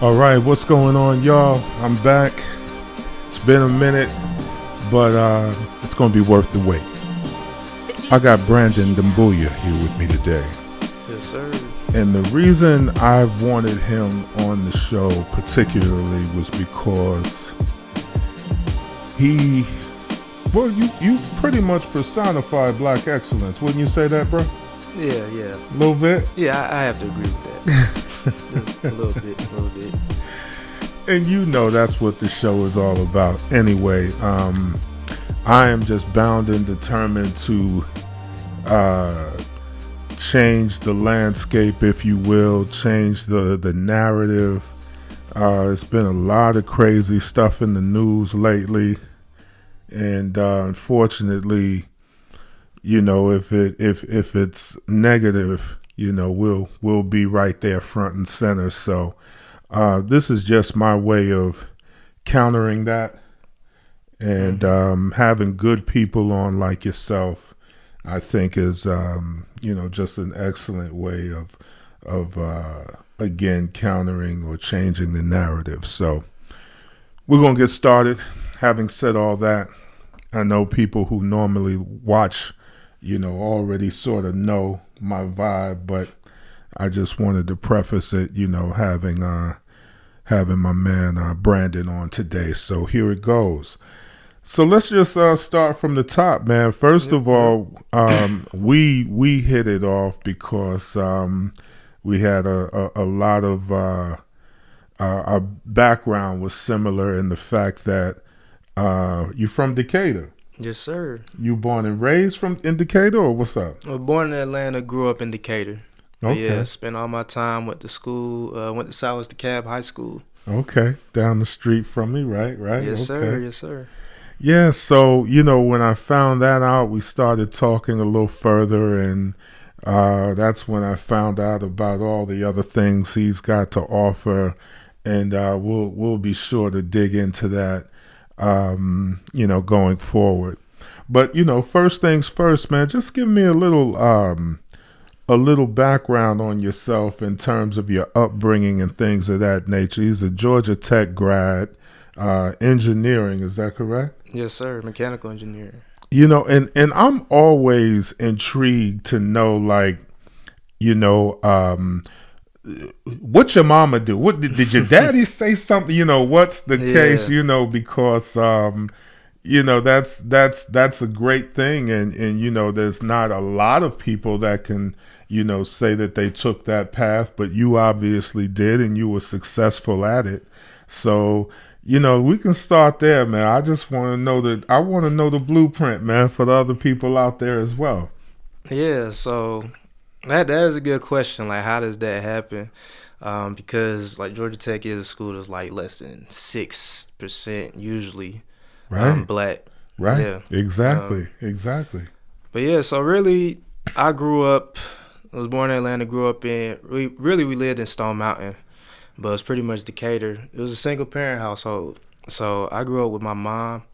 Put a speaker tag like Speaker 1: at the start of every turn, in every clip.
Speaker 1: All right, what's going on, y'all? I'm back. It's been a minute, but it's going to be worth the wait. I got Brandon Dumbuya here with me today.
Speaker 2: Yes, sir.
Speaker 1: And the reason I wanted him on the show particularly was because you pretty much personify black excellence. Wouldn't you say that, bro?
Speaker 2: Yeah.
Speaker 1: A little bit?
Speaker 2: Yeah, I have to agree with that. a little bit.
Speaker 1: And you know that's what the show is all about. Anyway, I am just bound and determined to change the landscape, if you will, change the narrative. It's been a lot of crazy stuff in the news lately, and unfortunately, you know, if it's negative, you know, we'll be right there front and center. So this is just my way of countering that, and having good people on like yourself, I think is just an excellent way of again countering or changing the narrative. So we're gonna get started. Having said all that, I know people who normally watch, already sort of know my vibe, but I just wanted to preface it, having my man Brandon on today. So here it goes. So let's just start from the top, man. First of all, we hit it off because we had a lot of our background was similar in the fact that you're from Decatur.
Speaker 2: Yes, sir.
Speaker 1: You born and raised in Decatur, or what's up?
Speaker 2: I was born in Atlanta, grew up in Decatur.
Speaker 1: Okay.
Speaker 2: Yeah, spent all my time went to school. Went to Southwest DeKalb High School.
Speaker 1: Okay, down the street from me, right?
Speaker 2: Yes,
Speaker 1: okay.
Speaker 2: sir. Yes, sir.
Speaker 1: Yeah, so, when I found that out, we started talking a little further, and that's when I found out about all the other things he's got to offer, and we'll be sure to dig into that, going forward. But, first things first, man, just give me a little background on yourself in terms of your upbringing and things of that nature. He's a Georgia Tech grad, engineering, is that correct?
Speaker 2: Yes, sir. Mechanical engineering.
Speaker 1: And I'm always intrigued to know, like, what your mama do? What did your daddy say something? What's the case? Because that's a great thing, and there's not a lot of people that can say that they took that path, but you obviously did, and you were successful at it. So we can start there, man. I just want to know I want to know the blueprint, man, for the other people out there as well.
Speaker 2: Yeah, so that is a good question. Like, how does that happen? Because like Georgia Tech is a school that's like less than 6% usually,
Speaker 1: right?
Speaker 2: Black.
Speaker 1: Right.
Speaker 2: Yeah.
Speaker 1: Exactly.
Speaker 2: But yeah, so really, I was born in Atlanta, grew up we lived in Stone Mountain, but it's pretty much Decatur. It was a single parent household. So I grew up with my mom,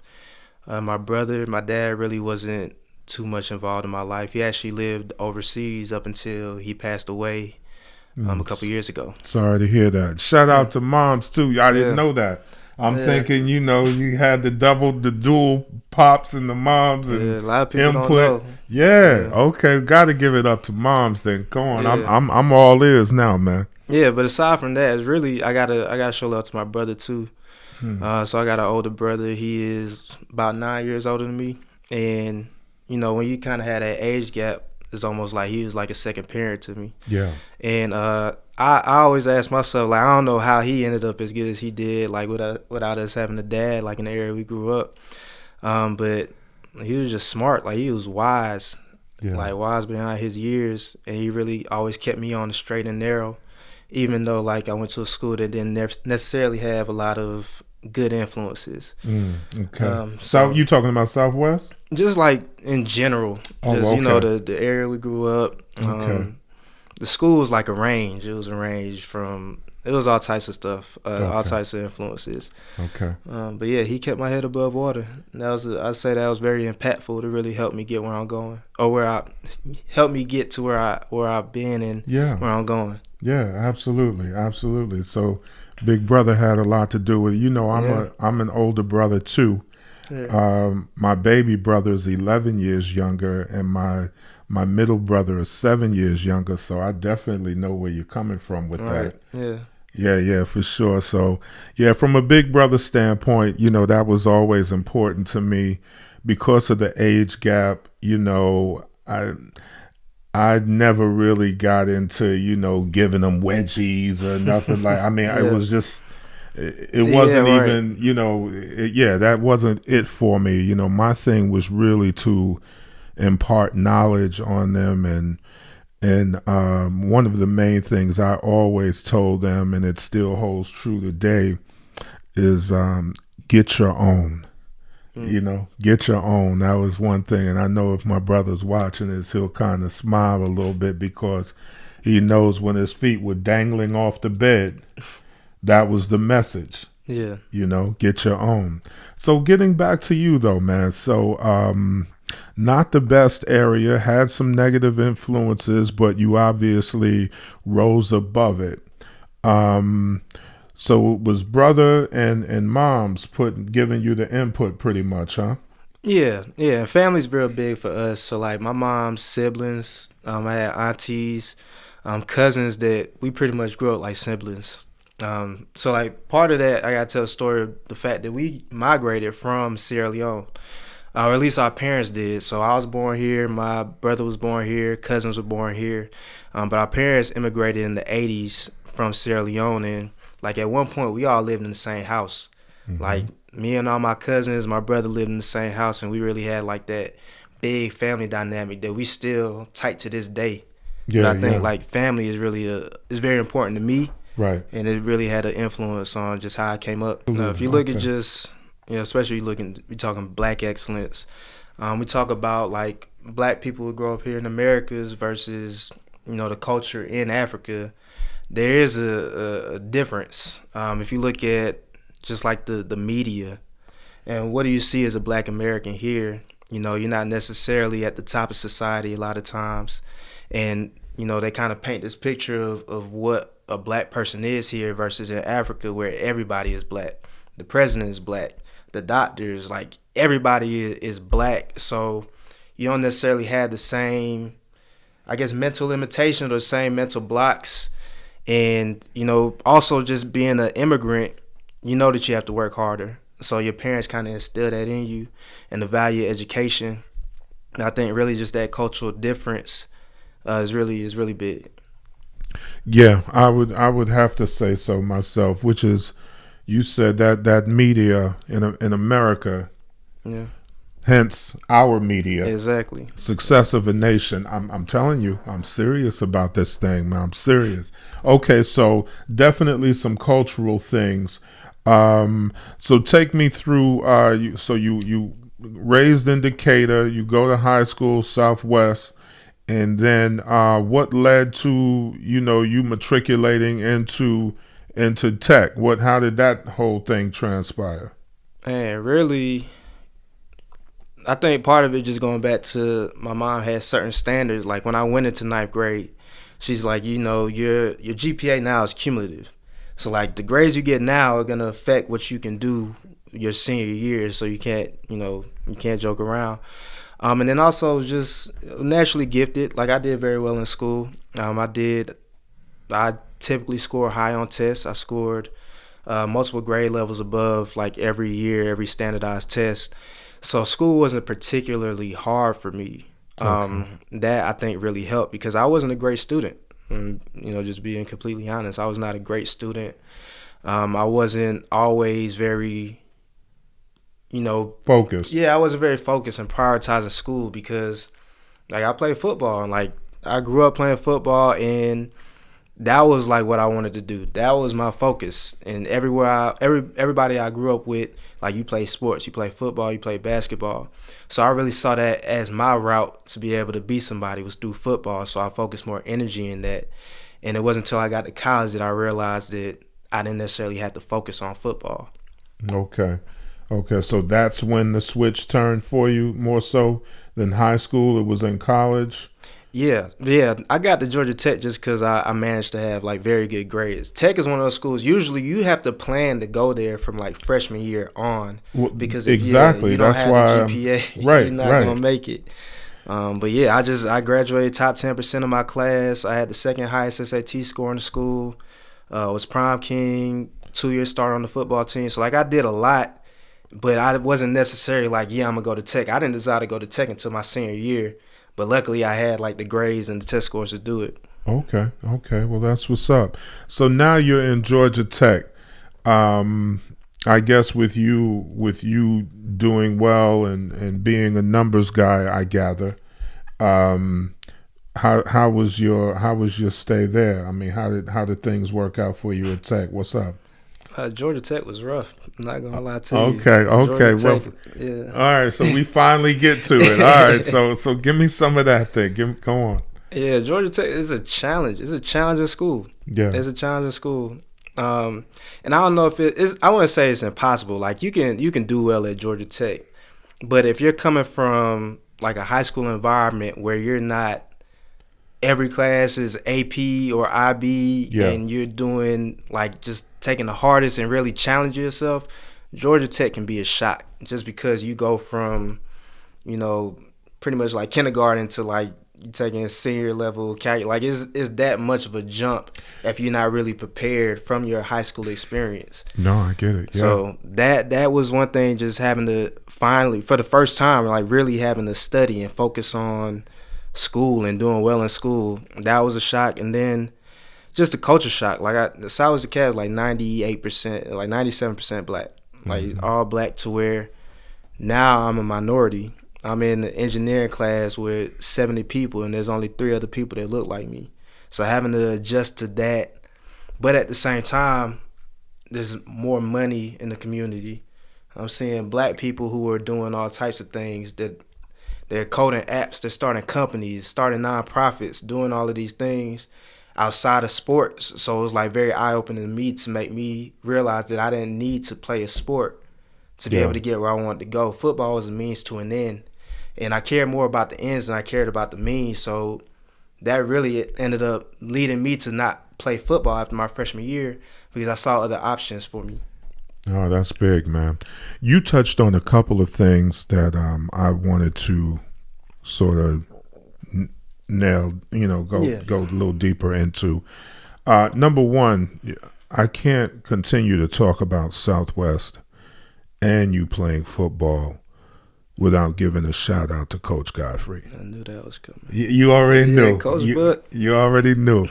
Speaker 2: my brother. My dad really wasn't too much involved in my life. He actually lived overseas up until he passed away a couple years ago.
Speaker 1: Sorry to hear that. Shout out to moms too. I didn't know that. I'm thinking, you had the dual pops and the moms and
Speaker 2: a lot of people
Speaker 1: input.
Speaker 2: Don't know.
Speaker 1: Yeah, okay. Got to give it up to moms then. Go on. Yeah. I'm all ears now, man.
Speaker 2: Yeah, but aside from that, it's really I gotta show love to my brother too. So I got an older brother. He is about 9 years older than me, and when you kind of had that age gap, it's almost like he was like a second parent to me.
Speaker 1: Yeah.
Speaker 2: And I always ask myself, like, I don't know how he ended up as good as he did, like without us having a dad, like in the area we grew up. But he was just smart, like he was wise, like wise behind his years, and he really always kept me on the straight and narrow, even though like I went to a school that didn't necessarily have a lot of good influences.
Speaker 1: Okay. So you talking about Southwest?
Speaker 2: Just like in general,
Speaker 1: okay.
Speaker 2: The area we grew up.
Speaker 1: Okay.
Speaker 2: The school was like a range. It was a range from It was all types of stuff, all types of influences.
Speaker 1: Okay.
Speaker 2: But yeah, he kept my head above water. And I'd say that was very impactful to really help me get where I'm going, or help me get to where I've been and where I'm going.
Speaker 1: Yeah, absolutely, absolutely. So, Big Brother had a lot to do with it.
Speaker 2: Yeah,
Speaker 1: I'm an older brother too.
Speaker 2: yeah,
Speaker 1: My baby brother is 11 years younger, and my middle brother is 7 years younger. So I definitely know where you're coming from with
Speaker 2: right,
Speaker 1: that.
Speaker 2: yeah,
Speaker 1: Yeah, yeah, for sure. So, yeah, from a big brother standpoint, that was always important to me because of the age gap. I never really got into, giving them wedgies or nothing like. I mean, it
Speaker 2: yeah,
Speaker 1: was just it
Speaker 2: yeah,
Speaker 1: wasn't
Speaker 2: right,
Speaker 1: even, yeah, that wasn't it for me. My thing was really to impart knowledge on them, and one of the main things I always told them, and it still holds true today, is get your own.
Speaker 2: mm,
Speaker 1: Get your own. That was one thing, and I know if my brother's watching this, he'll kind of smile a little bit because he knows when his feet were dangling off the bed, that was the message.
Speaker 2: yeah,
Speaker 1: Get your own. So getting back to you though, man. So not the best area, had some negative influences, but you obviously rose above it. Um, so it was brother and mom's giving you the input pretty much, huh?
Speaker 2: yeah, yeah. And family's real big for us. So like my mom's siblings, I had aunties, cousins that we pretty much grew up like siblings. So like part of that, I gotta tell a story of the fact that we migrated from Sierra Leone, or at least our parents did. So I was born here, my brother was born here, cousins were born here, but our parents immigrated in the '80s from Sierra Leone, and like at one point we all lived in the same house.
Speaker 1: Hmm.
Speaker 2: Like me and all my cousins, my brother lived in the same house, and we really had like that big family dynamic that we still tight to this day. But
Speaker 1: Yeah,
Speaker 2: I think
Speaker 1: yeah,
Speaker 2: like family is really is very important to me,
Speaker 1: right.
Speaker 2: and it really had an influence on just how I came up. Now, if
Speaker 1: Absolutely.
Speaker 2: you look at
Speaker 1: Okay.
Speaker 2: just especially we talking black excellence. We talk about like black people who grow up here in Americas versus the culture in Africa. There is a difference. If you look at just like the media and what do you see as a black American here, you're not necessarily at the top of society a lot of times, and they kind of paint this picture of what a black person is here versus in Africa where everybody is black. The president is black, the doctors, like everybody is black. So you don't necessarily have the same, I guess, mental limitations or same mental blocks. And also just being an immigrant, you know that you have to work harder. So your parents kind of instill that in you, and the value of education. And I think really just that cultural difference is really big.
Speaker 1: Yeah, I would have to say so myself, which is you said that media in America,
Speaker 2: Yeah,
Speaker 1: hence our media,
Speaker 2: exactly.
Speaker 1: success of a nation. I'm telling you, I'm serious about this thing, man. I'm serious. Okay, so definitely some cultural things. So take me through. You raised in Decatur. You go to high school, Southwest. And then what led to you matriculating into tech? How did that whole thing transpire?
Speaker 2: And really, I think part of it just going back to my mom had certain standards. Like when I went into ninth grade, she's like, your GPA now is cumulative. So like the grades you get now are gonna affect what you can do your senior year. So you can't joke around. And then also just naturally gifted. Like I did very well in school. I typically score high on tests. I scored multiple grade levels above like every year, every standardized test. So school wasn't particularly hard for me.
Speaker 1: Okay.
Speaker 2: That I think really helped because I wasn't a great student. Just being completely honest, I was not a great student. I wasn't always very, you know,
Speaker 1: Focused.
Speaker 2: yeah, I wasn't very focused and prioritizing school because, like, I played football and like I grew up playing football and that was like what I wanted to do. That was my focus. And everybody I grew up with, like you play sports, you play football, you play basketball. So I really saw that as my route to be able to be somebody was through football. So I focused more energy in that. And it wasn't until I got to college that I realized that I didn't necessarily have to focus on football.
Speaker 1: Okay. Okay. So that's when the switch turned for you more so than high school. It was in college.
Speaker 2: Yeah. I got to Georgia Tech just because I managed to have like very good grades. Tech is one of those schools. Usually, you have to plan to go there from like freshman year on,
Speaker 1: Well,
Speaker 2: because if
Speaker 1: exactly.
Speaker 2: you don't
Speaker 1: That's
Speaker 2: have the
Speaker 1: why.
Speaker 2: GPA, you're
Speaker 1: Right.
Speaker 2: not
Speaker 1: Right.
Speaker 2: gonna make it. But yeah, I graduated top 10% of my class. I had the second highest SAT score in the school. Was prom king, 2 year starter on the football team. So like I did a lot, but I wasn't necessarily like, yeah, I'm gonna go to Tech. I didn't decide to go to Tech until my senior year. But luckily, I had like the grades and the test scores to do it.
Speaker 1: Okay. Okay. Well, that's what's up. So now you're in Georgia Tech. Um, I guess with you doing well and being a numbers guy, I gather. Um, how was your stay there? I mean, how did things work out for you at Tech? What's up?
Speaker 2: Georgia Tech was rough. I'm not gonna lie to you.
Speaker 1: Okay,
Speaker 2: Georgia
Speaker 1: okay. Well,
Speaker 2: Tech, yeah,
Speaker 1: all right. So we finally get to it. All right. So give me some of that thing. Go on.
Speaker 2: yeah. Georgia Tech is a challenge. It's a challenging school.
Speaker 1: Yeah.
Speaker 2: It's a challenging school. And I don't know if it is. I wouldn't say it's impossible. Like you can do well at Georgia Tech, but if you're coming from like a high school environment where you're not, every class is AP or IB,
Speaker 1: Yeah.
Speaker 2: and you're doing like just taking the hardest and really challenging yourself, Georgia Tech can be a shock just because you go from, you know, pretty much like kindergarten to like you taking senior level calculus. Like it's that much of a jump if you're not really prepared from your high school experience.
Speaker 1: No, I get it. Yeah.
Speaker 2: So that was one thing, just having to finally, for the first time, like really having to study and focus on school and doing well in school. That was a shock. And then just a culture shock. Like the South was the Cavs, like 98%, like 97% black, like all black, to where now I'm a minority. I'm in the engineering class with 70 people, and there's only 3 other people that look like me. So having to adjust to that, but at the same time, there's more money in the community. I'm seeing black people who are doing all types of things, that they're coding apps, they're starting companies, starting nonprofits, doing all of these things outside of sports. So it was like very eye-opening to me, to make me realize that I didn't need to play a sport to be
Speaker 1: Yeah.
Speaker 2: able to get where I wanted to go. Football was a means to an end. And I cared more about the ends than I cared about the means. So that really ended up leading me to not play football after my freshman year, because I saw other options for me.
Speaker 1: Oh, that's big, man. You touched on a couple of things that I wanted to sort of nail, go a little deeper into. Number one, I can't continue to talk about Southwest and you playing football without giving a shout out to Coach Godfrey.
Speaker 2: I knew that was coming.
Speaker 1: You already knew.
Speaker 2: Coach Buck.
Speaker 1: You already knew.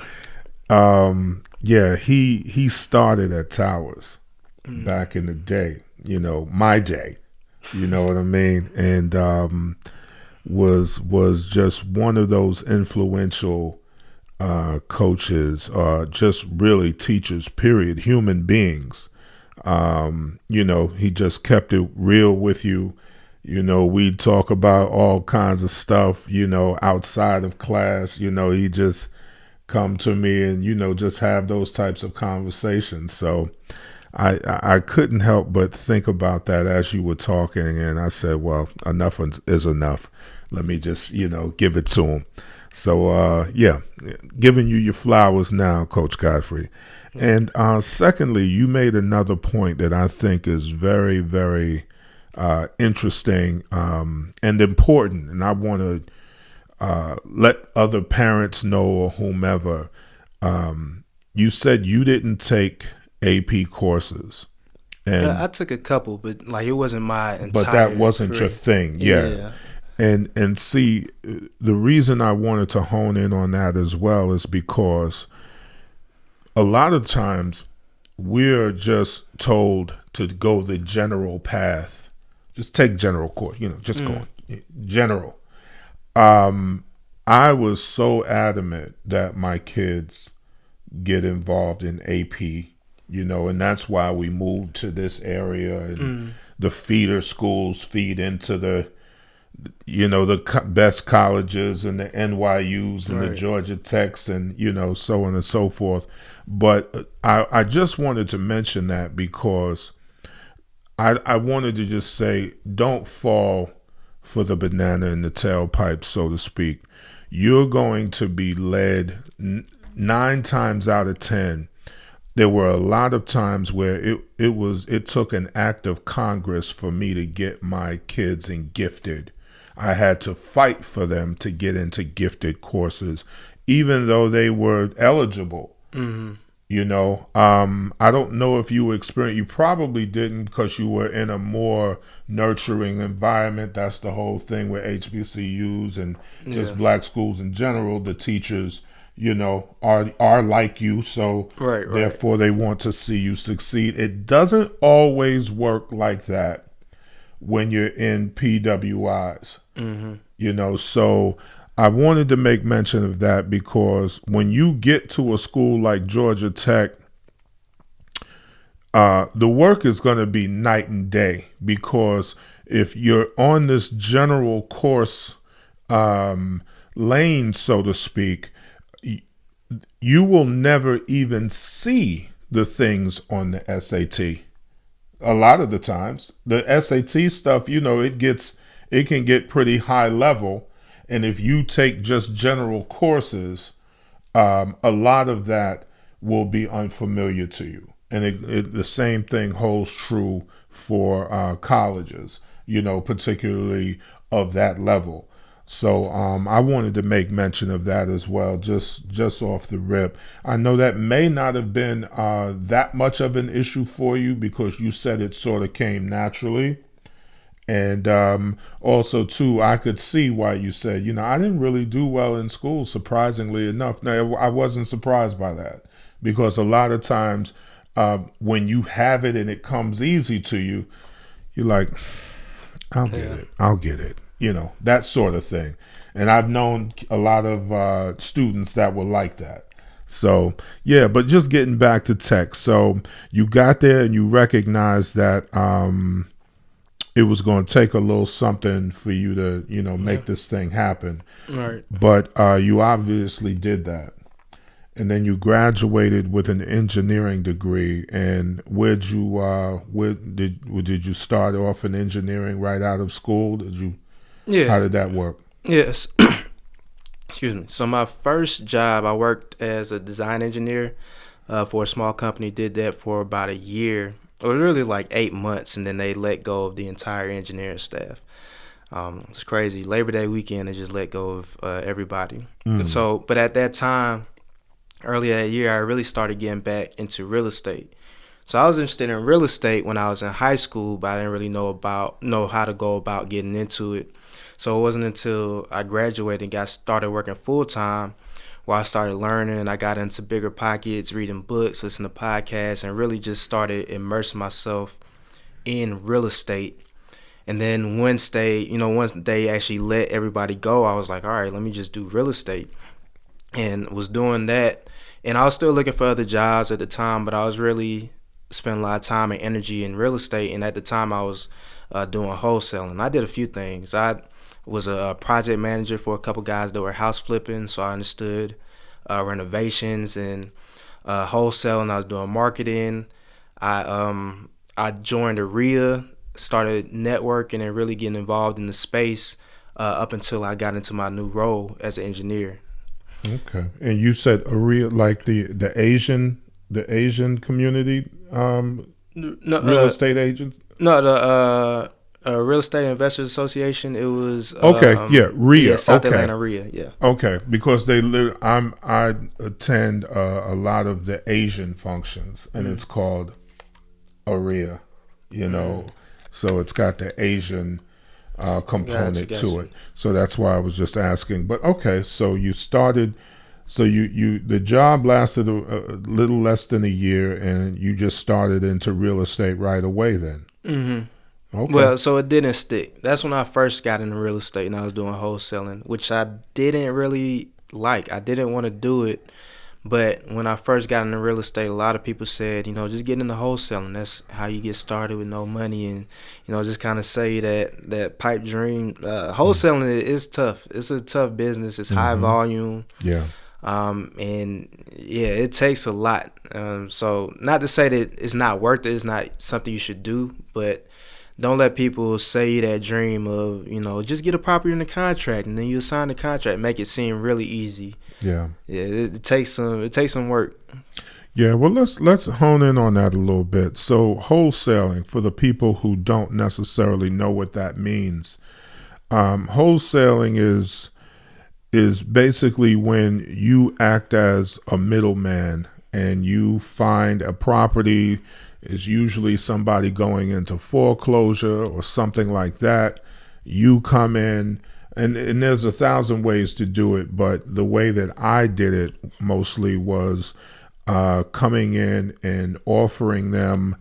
Speaker 1: Yeah, he started at Towers back in the day, my day, you know what I mean? And was just one of those influential coaches, just really teachers, period, human beings. He just kept it real with you. We'd talk about all kinds of stuff, outside of class. He just come to me and, just have those types of conversations. So I couldn't help but think about that as you were talking. And I said, well, enough is enough. Let me just, give it to him. So, giving you your flowers now, Coach Godfrey. And secondly, you made another point that I think is very, very interesting and important, and I want to let other parents know, or whomever. You said you didn't take AP courses, and
Speaker 2: I took a couple, but like it wasn't my entire.
Speaker 1: But that wasn't
Speaker 2: career.
Speaker 1: your thing, yeah. And see, the reason I wanted to hone in on that as well is because a lot of times we're just told to go the general path. Just take general course, just go on. General. I was so adamant that my kids get involved in AP, and that's why we moved to this area, and the feeder schools feed into the best colleges and the NYUs and the Georgia Techs and, so on and so forth. But I just wanted to mention that because I wanted to just say, don't fall for the banana in the tailpipe, so to speak. you're going to be led 9 times out of 10. There were a lot of times where it took an act of Congress for me to get my kids in gifted. I had to fight for them to get into gifted courses, even though they were eligible.
Speaker 2: Mm-hmm.
Speaker 1: I don't know if you experienced, you probably didn't because you were in a more nurturing environment. That's the whole thing with HBCUs and just black schools in general. The teachers, are like you, so
Speaker 2: Right.
Speaker 1: therefore they want to see you succeed. It doesn't always work like that when you're in PWIs.
Speaker 2: Mm-hmm.
Speaker 1: So I wanted to make mention of that because when you get to a school like Georgia Tech, the work is going to be night and day, because if you're on this general course lane, so to speak, you will never even see the things on the SAT. A lot of the times, the SAT stuff, it can get pretty high level. And if you take just general courses, a lot of that will be unfamiliar to you. And the same thing holds true for colleges, particularly of that level. So I wanted to make mention of that as well, just off the rip. I know that may not have been that much of an issue for you because you said it sort of came naturally. And also, too, I could see why you said, I didn't really do well in school, surprisingly enough. Now, I wasn't surprised by that, because a lot of times when you have it and it comes easy to you, you're like, I'll get it, that sort of thing. And I've known a lot of students that were like that. So, yeah, but just getting back to tech. So you got there and you recognized that it was going to take a little something for you to, make this thing happen.
Speaker 2: Right.
Speaker 1: But you obviously did that. And then you graduated with an engineering degree. And did you start off in engineering right out of school?
Speaker 2: Yeah.
Speaker 1: How did that work?
Speaker 2: Yes. Excuse me. So my first job, I worked as a design engineer for a small company. Did that for about a year. It was really like 8 months, and then they let go of the entire engineering staff. It's crazy. Labor Day weekend, they just let go of everybody. So, but at that time, earlier that year, I really started getting back into real estate. So I was interested in real estate when I was in high school, but I didn't really know how to go about getting into it. So it wasn't until I graduated and started working full time where I started learning. I got into bigger pockets, reading books, listening to podcasts, and really just started immersing myself in real estate. And then once they actually let everybody go, I was like, all right, let me just do real estate. And was doing that. And I was still looking for other jobs at the time, but I was really spending a lot of time and energy in real estate. And at the time, I was doing wholesaling. I did a few things. I was a project manager for a couple guys that were house flipping, so I understood renovations and wholesaling. I was doing marketing. I joined AREA, started networking and really getting involved in the space up until I got into my new role as an engineer.
Speaker 1: Okay, and you said AREA, like the Asian community, real estate agents.
Speaker 2: No, the Real Estate Investors Association. It was
Speaker 1: RIA.
Speaker 2: Yeah, South Atlanta RIA. Yeah.
Speaker 1: Okay, because I attend a lot of the Asian functions, and it's called AREA. So it's got the Asian component to it. So that's why I was just asking. But okay, so you started. So the job lasted a little less than a year, and you just started into real estate right away then.
Speaker 2: Mm-hmm.
Speaker 1: Okay.
Speaker 2: Well, so it didn't stick. That's when I first got into real estate, and I was doing wholesaling, which I didn't really like. I didn't want to do it. But when I first got into real estate, a lot of people said, just get into wholesaling. That's how you get started with no money, and just kind of say that pipe dream. Wholesaling is tough. It's a tough business. It's high volume.
Speaker 1: Yeah.
Speaker 2: It takes a lot. So not to say that it's not worth it. It's not something you should do, but don't let people say you that dream of, just get a property in the contract and then you sign the contract, make it seem really easy.
Speaker 1: Yeah.
Speaker 2: Yeah, it takes some work.
Speaker 1: Yeah, well, let's hone in on that a little bit. So, wholesaling, for the people who don't necessarily know what that means, wholesaling is basically when you act as a middleman and you find a property. Is usually somebody going into foreclosure or something like that. You come in, and there's 1,000 ways to do it, but the way that I did it mostly was coming in and offering them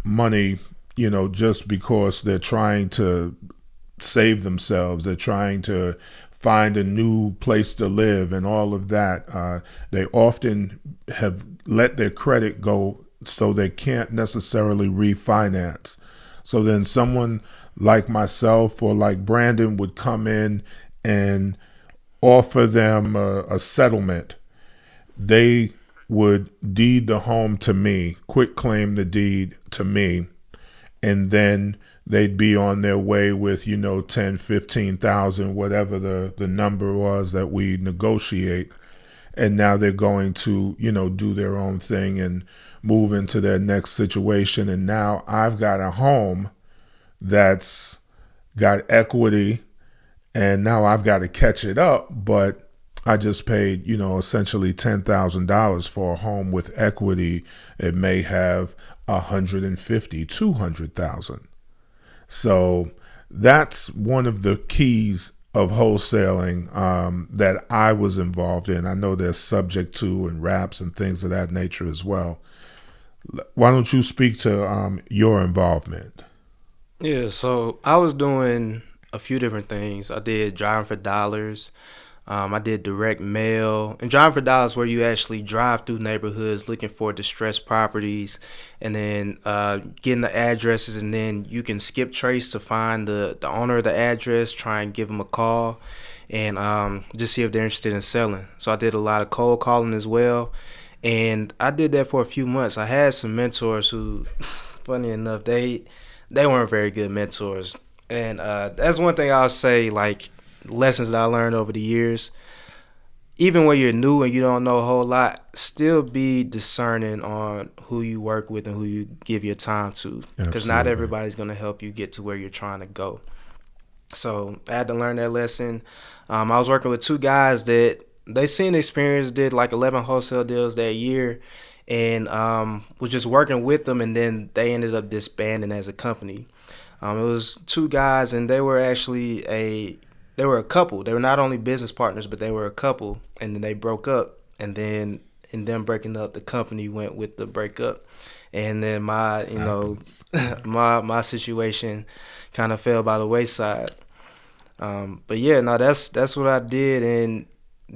Speaker 1: money, just because they're trying to save themselves. They're trying to find a new place to live and all of that. They often have let their credit go, so they can't necessarily refinance. So then someone like myself or like Brandon would come in and offer them a settlement. They would deed the home to me, quit claim the deed to me, and then they'd be on their way with 10, 15,000, whatever the number was that we negotiate, and now they're going to do their own thing and move into their next situation. And now I've got a home that's got equity, and now I've got to catch it up, but I just paid essentially $10,000 for a home with equity. It may have 150, 200,000. So that's one of the keys of wholesaling that I was involved in. I know there's subject to and wraps and things of that nature as well. Why don't you speak to your involvement?
Speaker 2: Yeah, so I was doing a few different things. I did driving for dollars. I did direct mail. And driving for dollars, where you actually drive through neighborhoods looking for distressed properties, and then getting the addresses, and then you can skip trace to find the owner of the address, try and give them a call, and just see if they're interested in selling. So I did a lot of cold calling as well, and I did that for a few months. I had some mentors who, funny enough, they weren't very good mentors, and that's one thing I'll say, like, lessons that I learned over the years. Even when you're new and you don't know a whole lot, still be discerning on who you work with and who you give your time to, because not everybody's going to help you get to where you're trying to go. So I had to learn that lesson. I was working with two guys that they seen the experience, did like 11 wholesale deals that year, and was just working with them, and then they ended up disbanding as a company. It was two guys, and they were actually they were a couple. They were not only business partners, but they were a couple, and then they broke up. And then in them breaking up, the company went with the breakup. And then my my situation kind of fell by the wayside. But yeah, no, that's what I did, and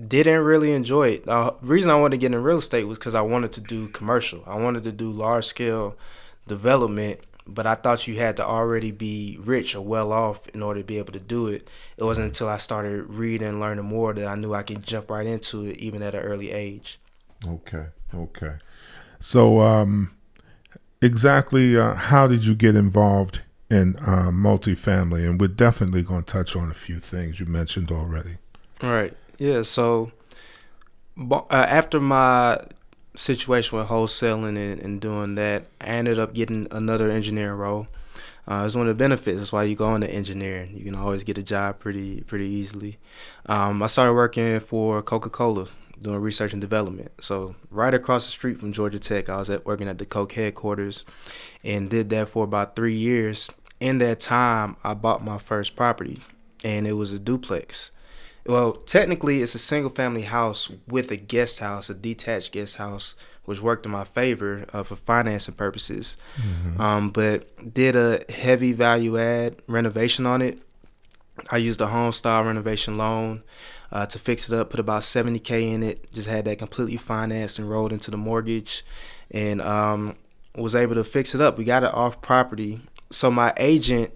Speaker 2: didn't really enjoy it. The reason I wanted to get in real estate was because I wanted to do commercial. I wanted to do large scale development, but I thought you had to already be rich or well off in order to be able to do it. It wasn't until I started reading and learning more that I knew I could jump right into it, even at an early age.
Speaker 1: Okay. So exactly how did you get involved in multifamily? And we're definitely going to touch on a few things you mentioned already.
Speaker 2: All right. Yeah, so after my situation with wholesaling and doing that, I ended up getting another engineering role. It's one of the benefits. That's why you go into engineering. You can always get a job pretty easily. I started working for Coca-Cola, doing research and development. So right across the street from Georgia Tech, I was working at the Coke headquarters, and did that for about 3 years. In that time, I bought my first property, and it was a duplex. Well, technically, it's a single-family house with a guest house, a detached guest house, which worked in my favor for financing purposes. Mm-hmm. But did a heavy value-add renovation on it. I used a home-style renovation loan to fix it up, put about $70K in it, just had that completely financed and rolled into the mortgage, and was able to fix it up. We got it off property. So my agent,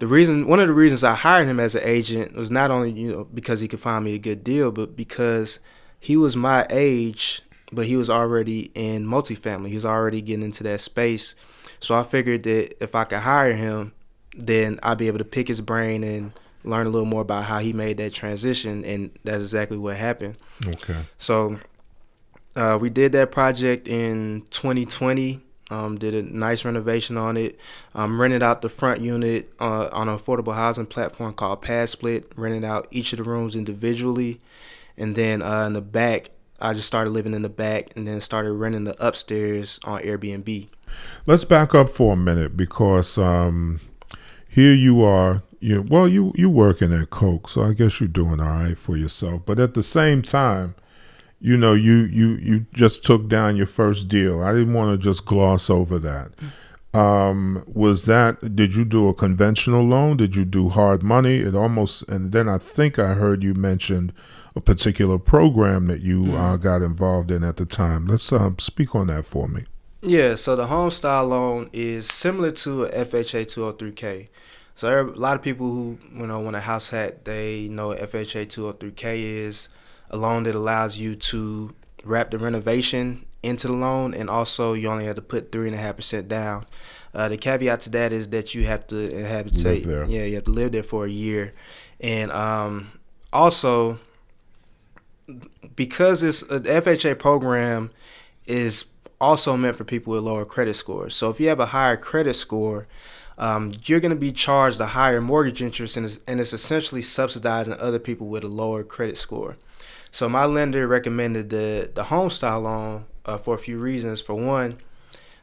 Speaker 2: one of the reasons I hired him as an agent was not only because he could find me a good deal, but because he was my age, but he was already in multifamily. He was already getting into that space. So I figured that if I could hire him, then I'd be able to pick his brain and learn a little more about how he made that transition, and that's exactly what happened.
Speaker 1: Okay.
Speaker 2: So we did that project in 2020. Did a nice renovation on it. Rented out the front unit on an affordable housing platform called Pad Split. Rented out each of the rooms individually, and then in the back, I just started living in the back, and then started renting the upstairs on Airbnb.
Speaker 1: Let's back up for a minute because here you are. You working at Coke, so I guess you're doing all right for yourself. But at the same time, you just took down your first deal. I didn't want to just gloss over that. Did you do a conventional loan? Did you do hard money? And then I think I heard you mentioned a particular program that you got involved in at the time. Let's speak on that for me.
Speaker 2: Yeah, so the home style loan is similar to a FHA 203K. So a lot of people who want a house hack, they know what FHA 203K is, a loan that allows you to wrap the renovation into the loan, and also you only have to put 3.5% down. The caveat to that is that you have to
Speaker 1: Live there.
Speaker 2: Yeah, you have to live there for a year, and also because the FHA program is also meant for people with lower credit scores. So if you have a higher credit score, you're going to be charged a higher mortgage interest, and it's essentially subsidizing other people with a lower credit score. So my lender recommended the home style loan for a few reasons. For one,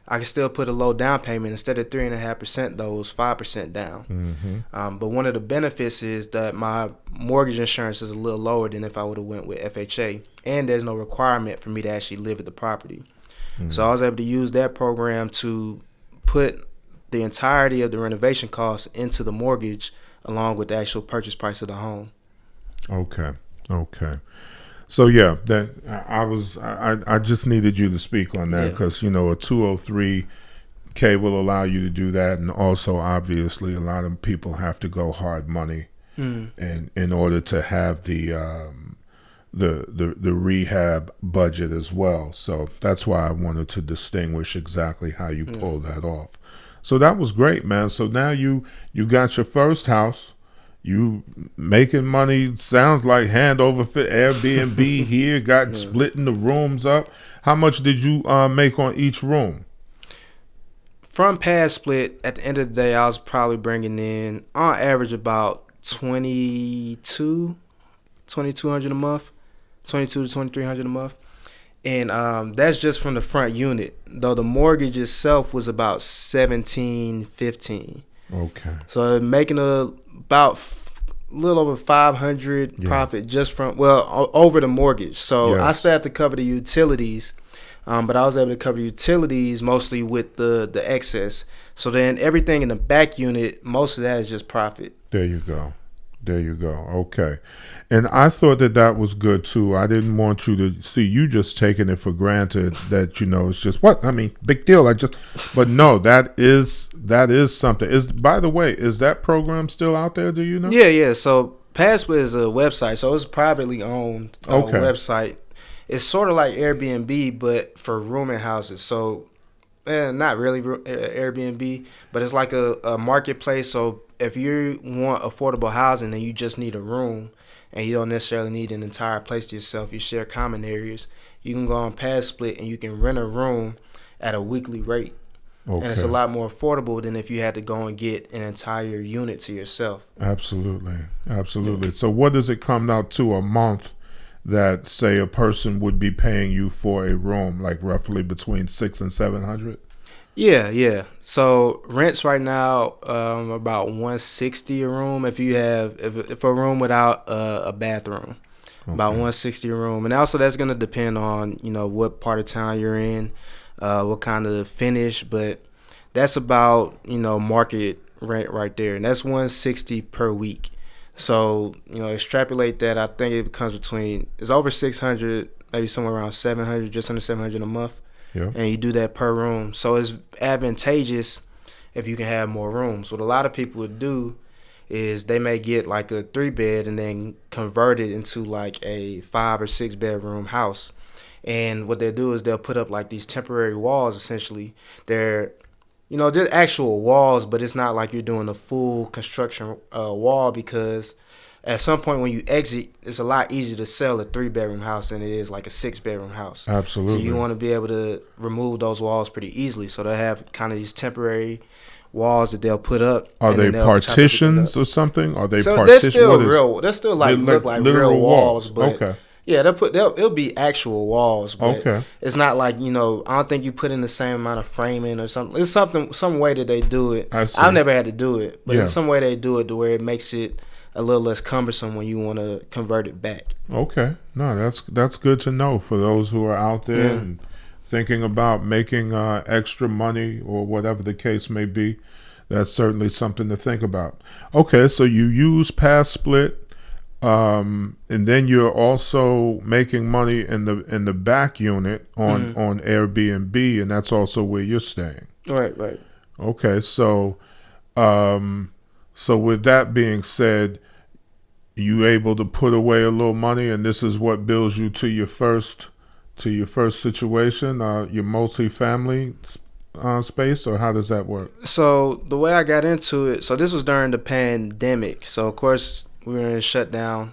Speaker 2: I can still put a low down payment. Instead of 3.5%, though, it's 5% down.
Speaker 1: Mm-hmm.
Speaker 2: But one of the benefits is that my mortgage insurance is a little lower than if I would have went with FHA, and there's no requirement for me to actually live at the property.
Speaker 1: Mm-hmm.
Speaker 2: So I was able to use that program to put the entirety of the renovation costs into the mortgage, along with the actual purchase price of the home.
Speaker 1: Okay. So yeah, that I just needed you to speak on that because a 203K will allow you to do that, and also obviously a lot of people have to go hard money, and in order to have the rehab budget as well. So that's why I wanted to distinguish exactly how you pulled that off. So that was great, man. So now you got your first house. You making money, sounds like hand over for Airbnb here, got splitting the rooms up. How much did you make on each room?
Speaker 2: From Pad Split, at the end of the day, I was probably bringing in, on average, about $2,200 a month, $2,200 to $2,300 a month. And that's just from the front unit, though the mortgage itself was about $1,715.
Speaker 1: Okay.
Speaker 2: So making about a little over 500 profit just from over the mortgage. So I still have to cover the utilities, but I was able to cover utilities mostly with the excess. So then everything in the back unit, most of that is just profit.
Speaker 1: There you go. Okay. And I thought that was good too. I didn't want you to see you just taking it for granted that it's just big deal. But no, that is something. By the way, is that program still out there? Do you know?
Speaker 2: Yeah. So Password is a website, so it's a privately owned website. It's sort of like Airbnb, but for rooming houses. So not really Airbnb, but it's like a marketplace. So if you want affordable housing and you just need a room and you don't necessarily need an entire place to yourself, you share common areas, you can go on Pad Split and you can rent a room at a weekly rate. Okay. And it's a lot more affordable than if you had to go and get an entire unit to yourself.
Speaker 1: Absolutely. So what does it come out to a month that, say, a person would be paying you for a room, like roughly between $600 and $700?
Speaker 2: Yeah. So rents right now about $160 a room if you have if a room without a bathroom. Okay. About $160 a room, and also that's gonna depend on what part of town you're in, what kind of finish, but that's about market rent right there, and that's $160 per week. So extrapolate that, I think it becomes it's over $600, maybe somewhere around $700, just under $700 a month. Yeah. And you do that per room. So it's advantageous if you can have more rooms. What a lot of people would do is they may get like a 3-bed and then convert it into like a 5 or 6 bedroom house. And what they'll do is they'll put up like these temporary walls, essentially. They're just actual walls, but it's not like you're doing a full construction wall, because at some point when you exit, it's a lot easier to sell a 3-bedroom house than it is like a 6-bedroom house. So you
Speaker 1: Absolutely.
Speaker 2: want to be able to remove those walls pretty easily. So they have kind of these temporary walls that they'll put up,
Speaker 1: Are
Speaker 2: and
Speaker 1: they
Speaker 2: then they'll chop everything up.
Speaker 1: partitions or something? Are they
Speaker 2: So they're
Speaker 1: partition?
Speaker 2: still
Speaker 1: What is?
Speaker 2: real. They're still
Speaker 1: They're
Speaker 2: like
Speaker 1: like
Speaker 2: look like real
Speaker 1: literal
Speaker 2: walls,
Speaker 1: walls.
Speaker 2: but
Speaker 1: Okay.
Speaker 2: yeah, it'll be actual walls, but
Speaker 1: Okay.
Speaker 2: it's not like, I don't think you put in the same amount of framing or something. It's some way that they do it.
Speaker 1: I
Speaker 2: I've
Speaker 1: see.
Speaker 2: never had to do it, but
Speaker 1: Yeah.
Speaker 2: it's some way they do it to where it makes it a little less cumbersome when you want to convert it back.
Speaker 1: Okay. No, that's good to know for those who are out there
Speaker 2: Yeah.
Speaker 1: and thinking about making extra money or whatever the case may be. That's certainly something to think about. Okay, so you use Pass Split, and then you're also making money in the back unit on Airbnb, and that's also where you're staying.
Speaker 2: Right, right.
Speaker 1: Okay, um, so with that being said, you able to put away a little money, and this is what builds you to your first situation, your multifamily space, or how does that work?
Speaker 2: So the way I got into it, so this was during the pandemic. So of course we were in shutdown,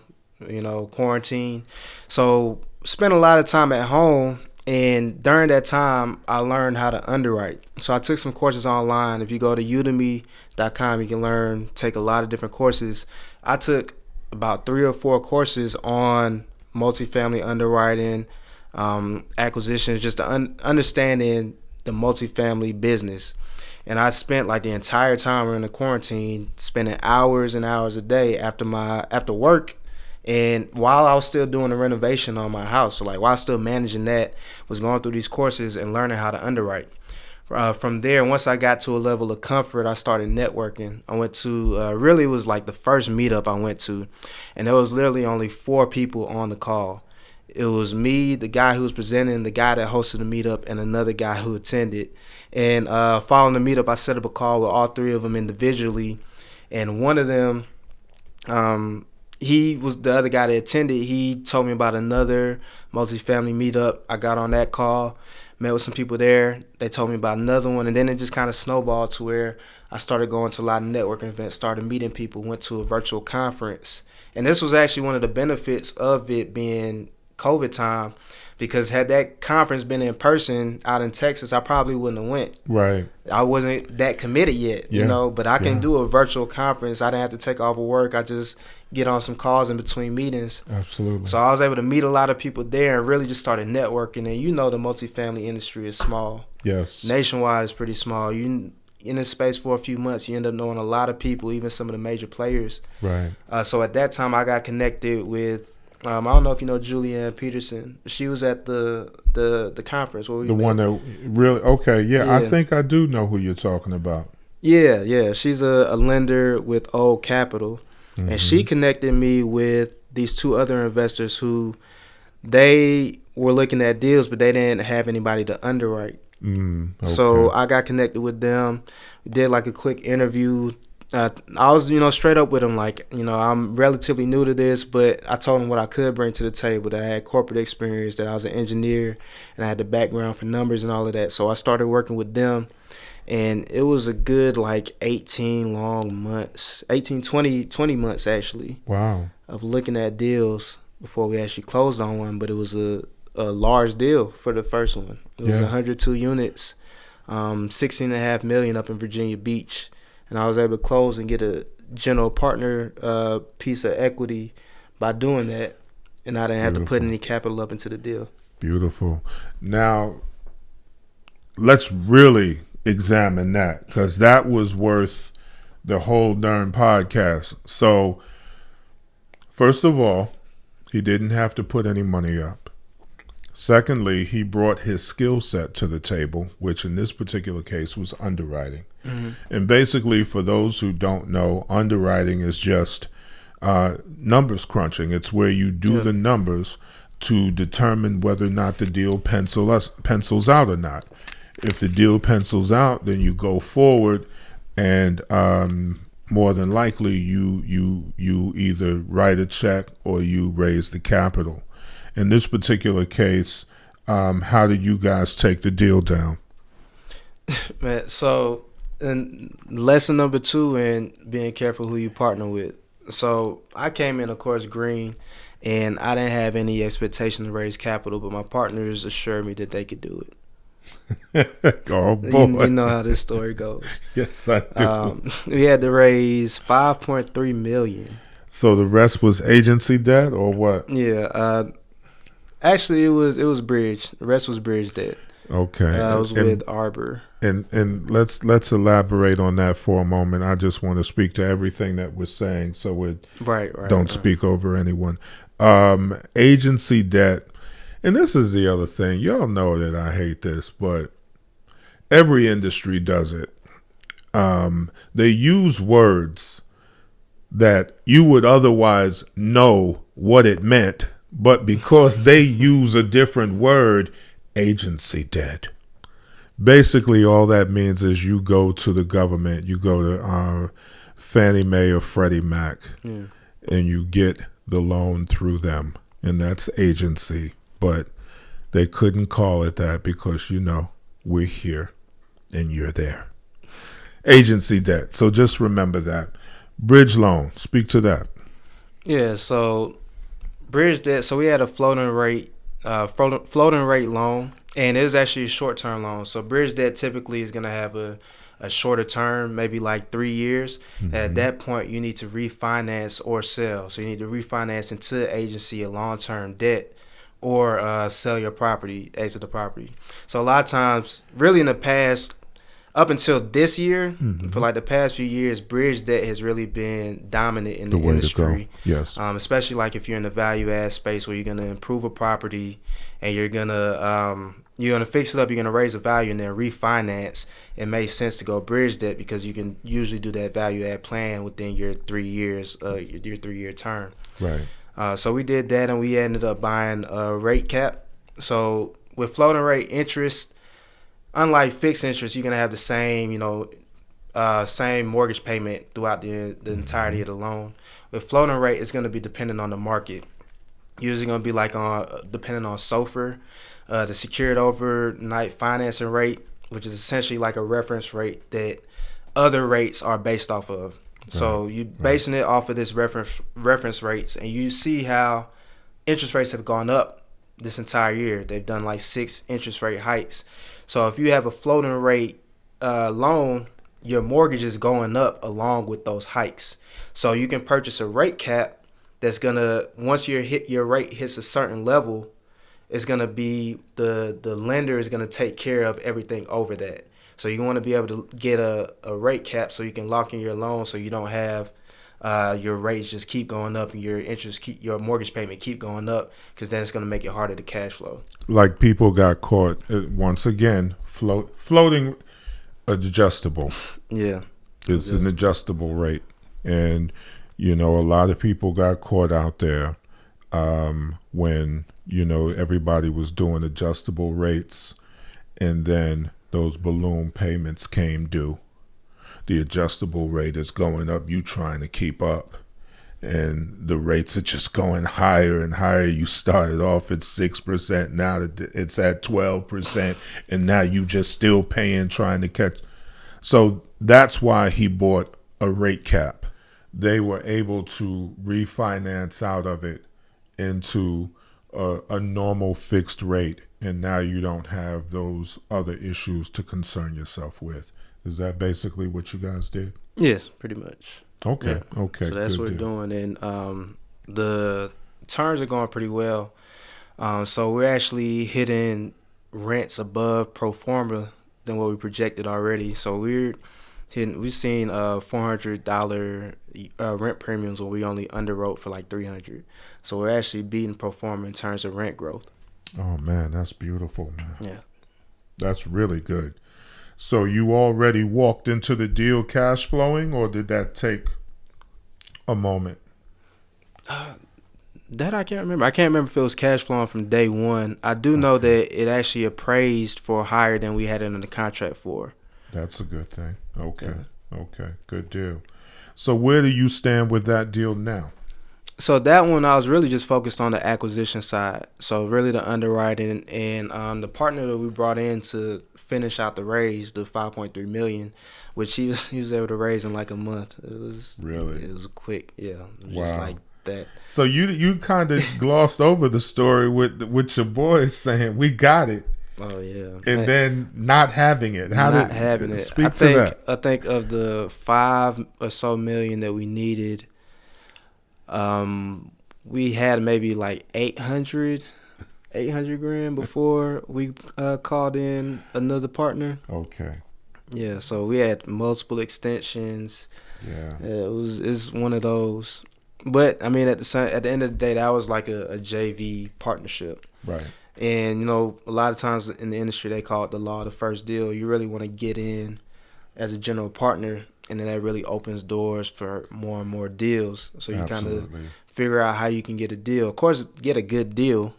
Speaker 2: quarantine. So spent a lot of time at home, and during that time I learned how to underwrite. So I took some courses online. If you go to udemy.com, you can take a lot of different courses. I took about 3 or 4 courses on multifamily underwriting, acquisitions, just to understanding the multifamily business. And I spent like the entire time in the quarantine spending hours and hours a day after work, and while I was still doing the renovation on my house. So like while I was still managing that, was going through these courses and learning how to underwrite. From there, once I got to a level of comfort, I started networking. I went to really, it was like the first meetup I went to, and there was literally only 4 people on the call. It was me, the guy who was presenting, the guy that hosted the meetup, and another guy who attended. And following the meetup, I set up a call with all 3 of them individually. And one of them, he was the other guy that attended. He told me about another multifamily meetup. I got on that call, met with some people there. They told me about another one, and then it just kind of snowballed to where I started going to a lot of networking events, started meeting people, went to a virtual conference. And this was actually one of the benefits of it being COVID time, because had that conference been in person out in Texas, I probably wouldn't have went.
Speaker 1: Right.
Speaker 2: I wasn't that committed yet, but I can do a virtual conference. I didn't have to take off of work. I just get on some calls in between meetings.
Speaker 1: Absolutely.
Speaker 2: So I was able to meet a lot of people there and really just started networking. And the multifamily industry is small.
Speaker 1: Yes.
Speaker 2: Nationwide, it's pretty small. You in this space for a few months, you end up knowing a lot of people, even some of the major players.
Speaker 1: Right.
Speaker 2: So at that time, I got connected with, I don't know if you know Julianne Peterson. She was at the conference where we
Speaker 1: The
Speaker 2: met.
Speaker 1: one that really, okay, yeah, I
Speaker 2: Yeah.
Speaker 1: think I do know who you're talking about.
Speaker 2: Yeah. She's a lender with Old Capital. And she connected me with these 2 other investors who they were looking at deals, but they didn't have anybody to underwrite.
Speaker 1: Okay.
Speaker 2: So I got connected with them. We did like a quick interview. I was, straight up with them, like, I'm relatively new to this, but I told them what I could bring to the table, that I had corporate experience, that I was an engineer, and I had the background for numbers and all of that. So I started working with them, and it was a good, like, 18 long months, 20 months, actually,
Speaker 1: Wow.
Speaker 2: of looking at deals before we actually closed on one. But it was a large deal for the first one. It was 102 units, $16.5 million up in Virginia Beach. And I was able to close and get a general partner piece of equity by doing that. And I didn't have to put any capital up into the deal.
Speaker 1: Beautiful. Now, let's really examine that, because that was worth the whole darn podcast. So, first of all, he didn't have to put any money up. Secondly, he brought his skill set to the table, which in this particular case was underwriting. And basically, for those who don't know, underwriting is just numbers crunching. It's where you do the numbers to determine whether or not the deal pencils out or not. If the deal pencils out, then you go forward, and more than likely you either write a check or you raise the capital. In this particular case, how did you guys take the deal down?
Speaker 2: Man, so and lesson number two in being careful who you partner with. So I came in, of course, green, and I didn't have any expectation to raise capital, but my partners assured me that they could do it.
Speaker 1: Oh
Speaker 2: You
Speaker 1: boy.
Speaker 2: know how this story goes.
Speaker 1: Yes, I do.
Speaker 2: We had to raise 5.3 million.
Speaker 1: So the rest was agency debt or what?
Speaker 2: Yeah. Actually, it was bridge. The rest was bridge debt.
Speaker 1: Okay.
Speaker 2: I was with Arbor.
Speaker 1: And let's elaborate on that for a moment. I just want to speak to everything that we're saying, so we don't speak over anyone. Agency debt, and this is the other thing. Y'all know that I hate this, but every industry does it. They use words that you would otherwise know what it meant, but because they use a different word, agency debt. Basically, all that means is you go to the government, you go to Fannie Mae or Freddie Mac,
Speaker 2: Yeah.
Speaker 1: and you get the loan through them, and that's agency. But they couldn't call it that because, we're here and you're there. Agency debt. So just remember that. Bridge loan. Speak to that.
Speaker 2: Yeah. So bridge debt. So we had a floating rate loan, and it was actually a short term loan. So bridge debt typically is going to have a shorter term, maybe like 3 years.
Speaker 1: Mm-hmm.
Speaker 2: At that point, you need to refinance or sell. So you need to refinance into agency a long term debt, or sell your property, exit the property. So a lot of times, really in the past, up until this year,
Speaker 1: Mm-hmm.
Speaker 2: for like the past few years, bridge debt has really been dominant in
Speaker 1: The
Speaker 2: the
Speaker 1: way to
Speaker 2: industry.
Speaker 1: go. Yes.
Speaker 2: Especially like if you're in the value add space where you're gonna improve a property and you're gonna fix it up, you're gonna raise the value and then refinance. It makes sense to go bridge debt because you can usually do that value add plan within your 3 years, your 3 year term.
Speaker 1: Right.
Speaker 2: So we did that, and we ended up buying a rate cap. So with floating rate interest, unlike fixed interest, you're gonna have the same mortgage payment throughout the entirety of the loan. With floating rate, it's gonna be dependent on the market. Usually gonna be like depending on SOFR, the secured overnight financing rate, which is essentially like a reference rate that other rates are based off of. So you basing it off of this reference rates, and you see how interest rates have gone up this entire year. They've done like 6 interest rate hikes. So if you have a floating rate loan, your mortgage is going up along with those hikes. So you can purchase a rate cap that's gonna, once your rate hits a certain level, it's gonna be the lender is gonna take care of everything over that. So you want to be able to get a rate cap so you can lock in your loan, so you don't have your rates just keep going up and your mortgage payment keep going up, because then it's going to make it harder to cash flow.
Speaker 1: Like people got caught once again. Floating adjustable.
Speaker 2: Yeah,
Speaker 1: It's an adjustable rate, and a lot of people got caught out there when everybody was doing adjustable rates, and then those balloon payments came due. The adjustable rate is going up. You trying to keep up, and the rates are just going higher and higher. You started off at 6%, now it's at 12%, and now you just still paying, trying to catch. So that's why he bought a rate cap. They were able to refinance out of it into a normal fixed rate, and now you don't have those other issues to concern yourself with. Is that basically what you guys did?
Speaker 2: Yes, pretty much.
Speaker 1: Okay,
Speaker 2: Yeah.
Speaker 1: okay.
Speaker 2: So that's what we're doing, and the terms are going pretty well. So we're actually hitting rents above pro forma than what we projected already. So we've seen $400 rent premiums when we only underwrote for like $300. So we're actually beating pro forma in terms of rent growth.
Speaker 1: Oh man, that's beautiful, man.
Speaker 2: Yeah.
Speaker 1: That's really good. So you already walked into the deal cash flowing, or did that take a moment?
Speaker 2: That I can't remember. I can't remember if it was cash flowing from day one. I do know that it actually appraised for higher than we had it in the contract for.
Speaker 1: That's a good thing. Okay, okay, good deal. So where do you stand with that deal now?
Speaker 2: So that one, I was really just focused on the acquisition side. So really the underwriting and the partner that we brought in to finish out the raise, the 5.3 million, which he was able to raise in like a month.
Speaker 1: Really?
Speaker 2: It was quick, yeah, just
Speaker 1: Wow.
Speaker 2: like that.
Speaker 1: So you kind of glossed over the story with your boys saying we got it,
Speaker 2: Oh yeah,
Speaker 1: and then not having it. How
Speaker 2: not having
Speaker 1: did
Speaker 2: it. I
Speaker 1: speak to
Speaker 2: think
Speaker 1: that?
Speaker 2: I think of the 5 or so million that we needed, um, we had maybe like 800 grand before we called in another partner.
Speaker 1: Okay.
Speaker 2: Yeah, so we had multiple extensions.
Speaker 1: Yeah.
Speaker 2: It's one of those. But I mean, at the end of the day, that was like a JV partnership.
Speaker 1: Right.
Speaker 2: And you know, a lot of times in the industry, they call it the law of the first deal. You really want to get in as a general partner, and then that really opens doors for more and more deals. So you kind of
Speaker 1: Absolutely.
Speaker 2: figure out how you can get a deal. Of course, get a good deal.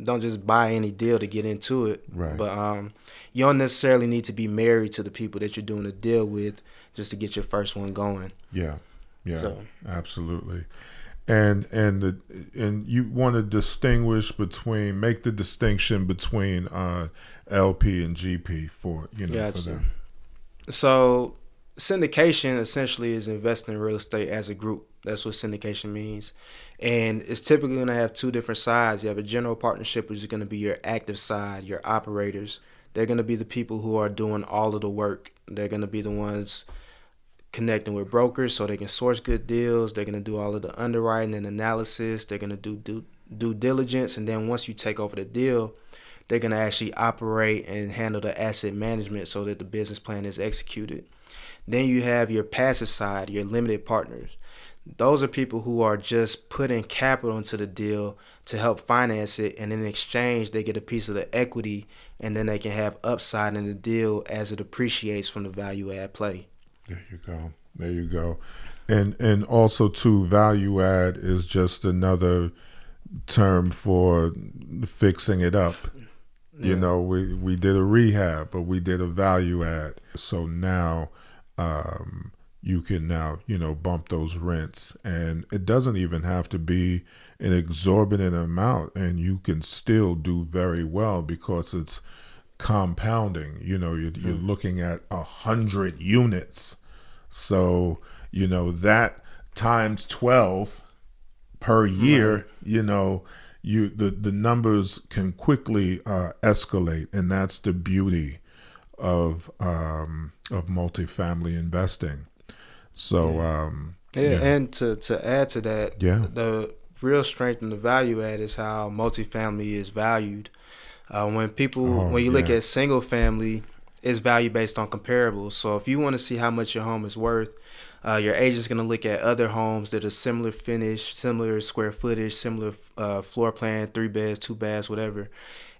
Speaker 2: Don't just buy any deal to get into it.
Speaker 1: Right.
Speaker 2: But you don't necessarily need to be married to the people that you're doing a deal with just to get your first one going.
Speaker 1: Yeah. Yeah.
Speaker 2: So
Speaker 1: Absolutely. And you want to make the distinction between LP and GP for for
Speaker 2: gotcha.
Speaker 1: them.
Speaker 2: So syndication essentially is investing in real estate as a group. That's what syndication means. And it's typically going to have two different sides. You have a general partnership, which is going to be your active side, your operators. They're going to be the people who are doing all of the work. They're going to be the ones connecting with brokers so they can source good deals. They're going to do all of the underwriting and analysis. They're going to do due diligence. And then once you take over the deal, they're going to actually operate and handle the asset management so that the business plan is executed. Then you have your passive side, your limited partners. Those are people who are just putting capital into the deal to help finance it, and in exchange, they get a piece of the equity, and then they can have upside in the deal as it appreciates from the value add play.
Speaker 1: There you go. There you go. And also too, value add is just another term for fixing it up.
Speaker 2: Yeah.
Speaker 1: We did a rehab, but we did a value add. So now you can now, bump those rents. And it doesn't even have to be an exorbitant amount, and you can still do very well because it's compounding. You're looking at 100 units. So, that times 12 per year, the numbers can quickly escalate, and that's the beauty of multifamily investing. So
Speaker 2: and to add to that,
Speaker 1: yeah,
Speaker 2: the real strength and the value add is how multifamily is valued. When you look at single family, it's value based on comparables. So if you want to see how much your home is worth, your agent's going to look at other homes that are similar finish, similar square footage, similar floor plan, 3 beds, 2 baths, whatever.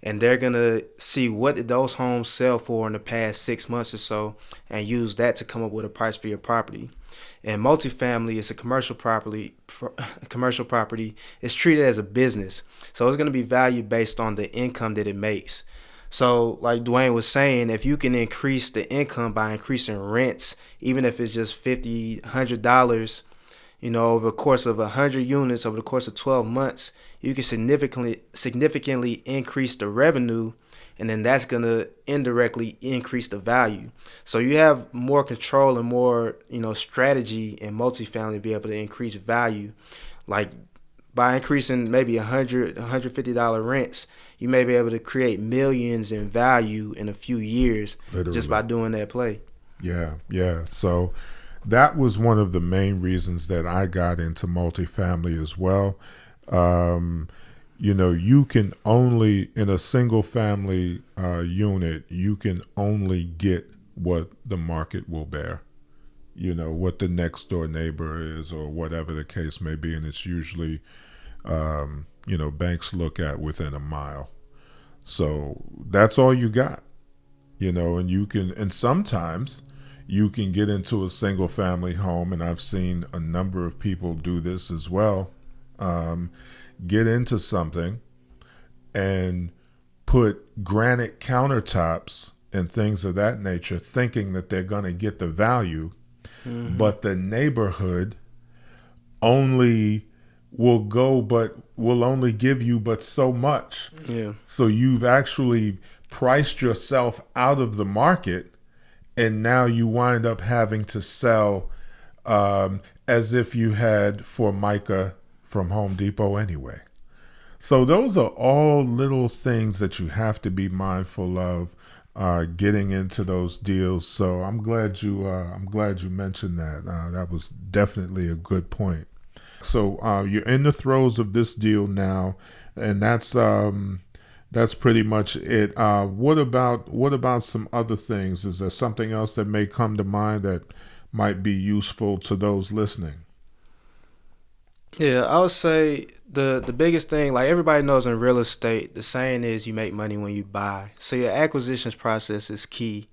Speaker 2: And they're going to see what did those homes sell for in the past 6 months or so and use that to come up with a price for your property. And multifamily is a commercial property. It's treated as a business. So it's going to be valued based on the income that it makes. So like Dwayne was saying, if you can increase the income by increasing rents, even if it's just $50, $100, over the course of 100 units, over the course of 12 months, you can significantly increase the revenue, and then that's going to indirectly increase the value. So you have more control and more, strategy in multifamily to be able to increase value. Like by increasing maybe $150 rents, you may be able to create millions in value in a few years. Literally. Just by doing that play.
Speaker 1: Yeah. So that was one of the main reasons that I got into multifamily as well. You can only, in a single family unit, you can only get what the market will bear. What the next door neighbor is or whatever the case may be. And it's usually, banks look at within a mile. So that's all you got, and sometimes you can get into a single family home, and I've seen a number of people do this as well, get into something and put granite countertops and things of that nature, thinking that they're going to get the value, but the neighborhood only will go, but will only give you but so much.
Speaker 2: Yeah.
Speaker 1: So you've actually priced yourself out of the market, and now you wind up having to sell as if you had Formica from Home Depot anyway. So those are all little things that you have to be mindful of getting into those deals. So I'm glad you mentioned that. That was definitely a good point. So you're in the throes of this deal now, and that's pretty much it. What about some other things? Is there something else that may come to mind that might be useful to those listening?
Speaker 2: Yeah, I would say the biggest thing, like everybody knows in real estate, the saying is you make money when you buy. So your acquisitions process is key.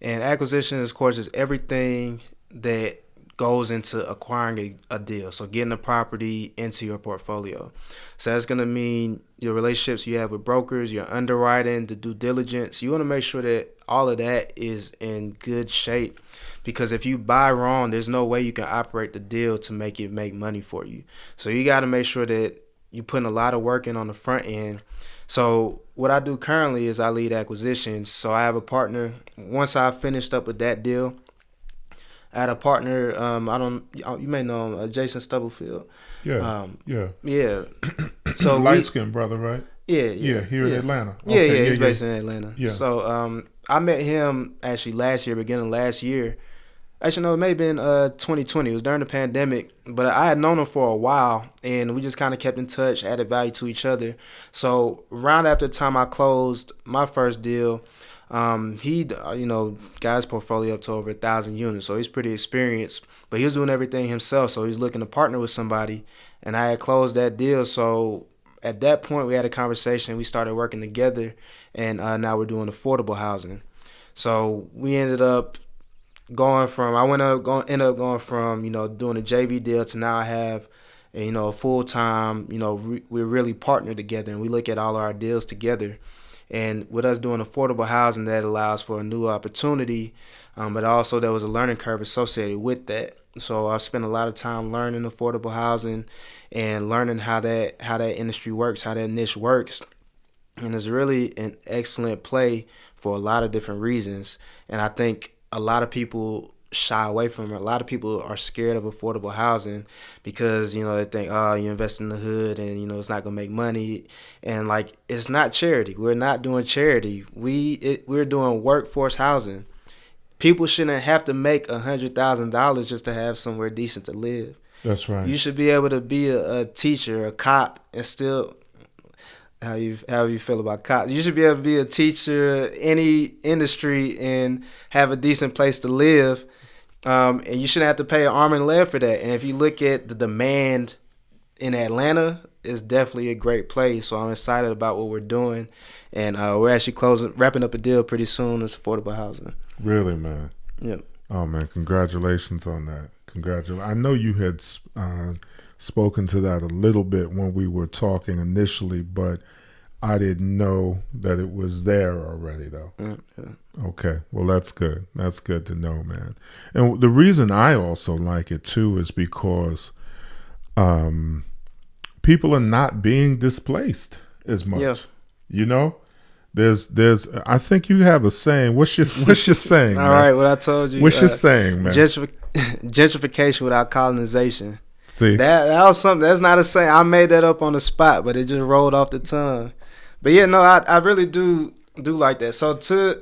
Speaker 2: And acquisition, of course, is everything that goes into acquiring a deal. So getting a property into your portfolio. So that's going to mean your relationships you have with brokers, your underwriting, the due diligence. You want to make sure that all of that is in good shape, because if you buy wrong, there's no way you can operate the deal to make it make money for you. So you got to make sure that you're putting a lot of work in on the front end. So what I do currently is I lead acquisitions. So I have a partner. Once I finished up with that deal, I had a partner. You may know him, Jason Stubblefield.
Speaker 1: Yeah, yeah.
Speaker 2: Yeah. So
Speaker 1: light skinned brother, right?
Speaker 2: Yeah,
Speaker 1: here in Atlanta.
Speaker 2: Okay, he's based in Atlanta.
Speaker 1: Yeah.
Speaker 2: So I met him actually beginning of last year. Actually, no, it may have been 2020. It was during the pandemic, but I had known him for a while, and we just kind of kept in touch, added value to each other. So around after the time I closed my first deal, he got his portfolio up to over 1,000 units, so he's pretty experienced. But he was doing everything himself, so he's looking to partner with somebody, and I had closed that deal. So at that point, we had a conversation. We started working together, and now we're doing affordable housing. So we ended up ended up going from doing a JV deal to now I have a full time. We're really partnered together, and we look at all of our deals together. And with us doing affordable housing, that allows for a new opportunity, but also there was a learning curve associated with that. So I spent a lot of time learning affordable housing and learning how that industry works, how that niche works. And it's really an excellent play for a lot of different reasons. And I think a lot of people shy away from it. A lot of people are scared of affordable housing because, they think, oh, you invest in the hood and, it's not going to make money. And, it's not charity. We're not doing charity. We're doing workforce housing. People shouldn't have to make $100,000 just to have somewhere decent to live.
Speaker 1: That's right.
Speaker 2: You should be able to be a teacher, a cop, and still... How you feel about cops? You should be able to be a teacher, any industry, and have a decent place to live. And you shouldn't have to pay an arm and a leg for that. And if you look at the demand in Atlanta, it's definitely a great place. So I'm excited about what we're doing, and we're actually wrapping up a deal pretty soon. It's affordable housing.
Speaker 1: Really, man.
Speaker 2: Yep.
Speaker 1: Oh man, congratulations on that. I know you had spoken to that a little bit when we were talking initially, but I didn't know that it was there already, though.
Speaker 2: Yeah.
Speaker 1: Okay, well, that's good. That's good to know, man. And the reason I also like it, too, is because people are not being displaced as much.
Speaker 2: Yes.
Speaker 1: There's. I think you have a saying. What's your saying?
Speaker 2: All right, what I told you.
Speaker 1: What's your saying, man?
Speaker 2: Gentrification without colonization.
Speaker 1: See?
Speaker 2: That was something. That's not a saying. I made that up on the spot, but it just rolled off the tongue. But yeah, no, I really do like that. So to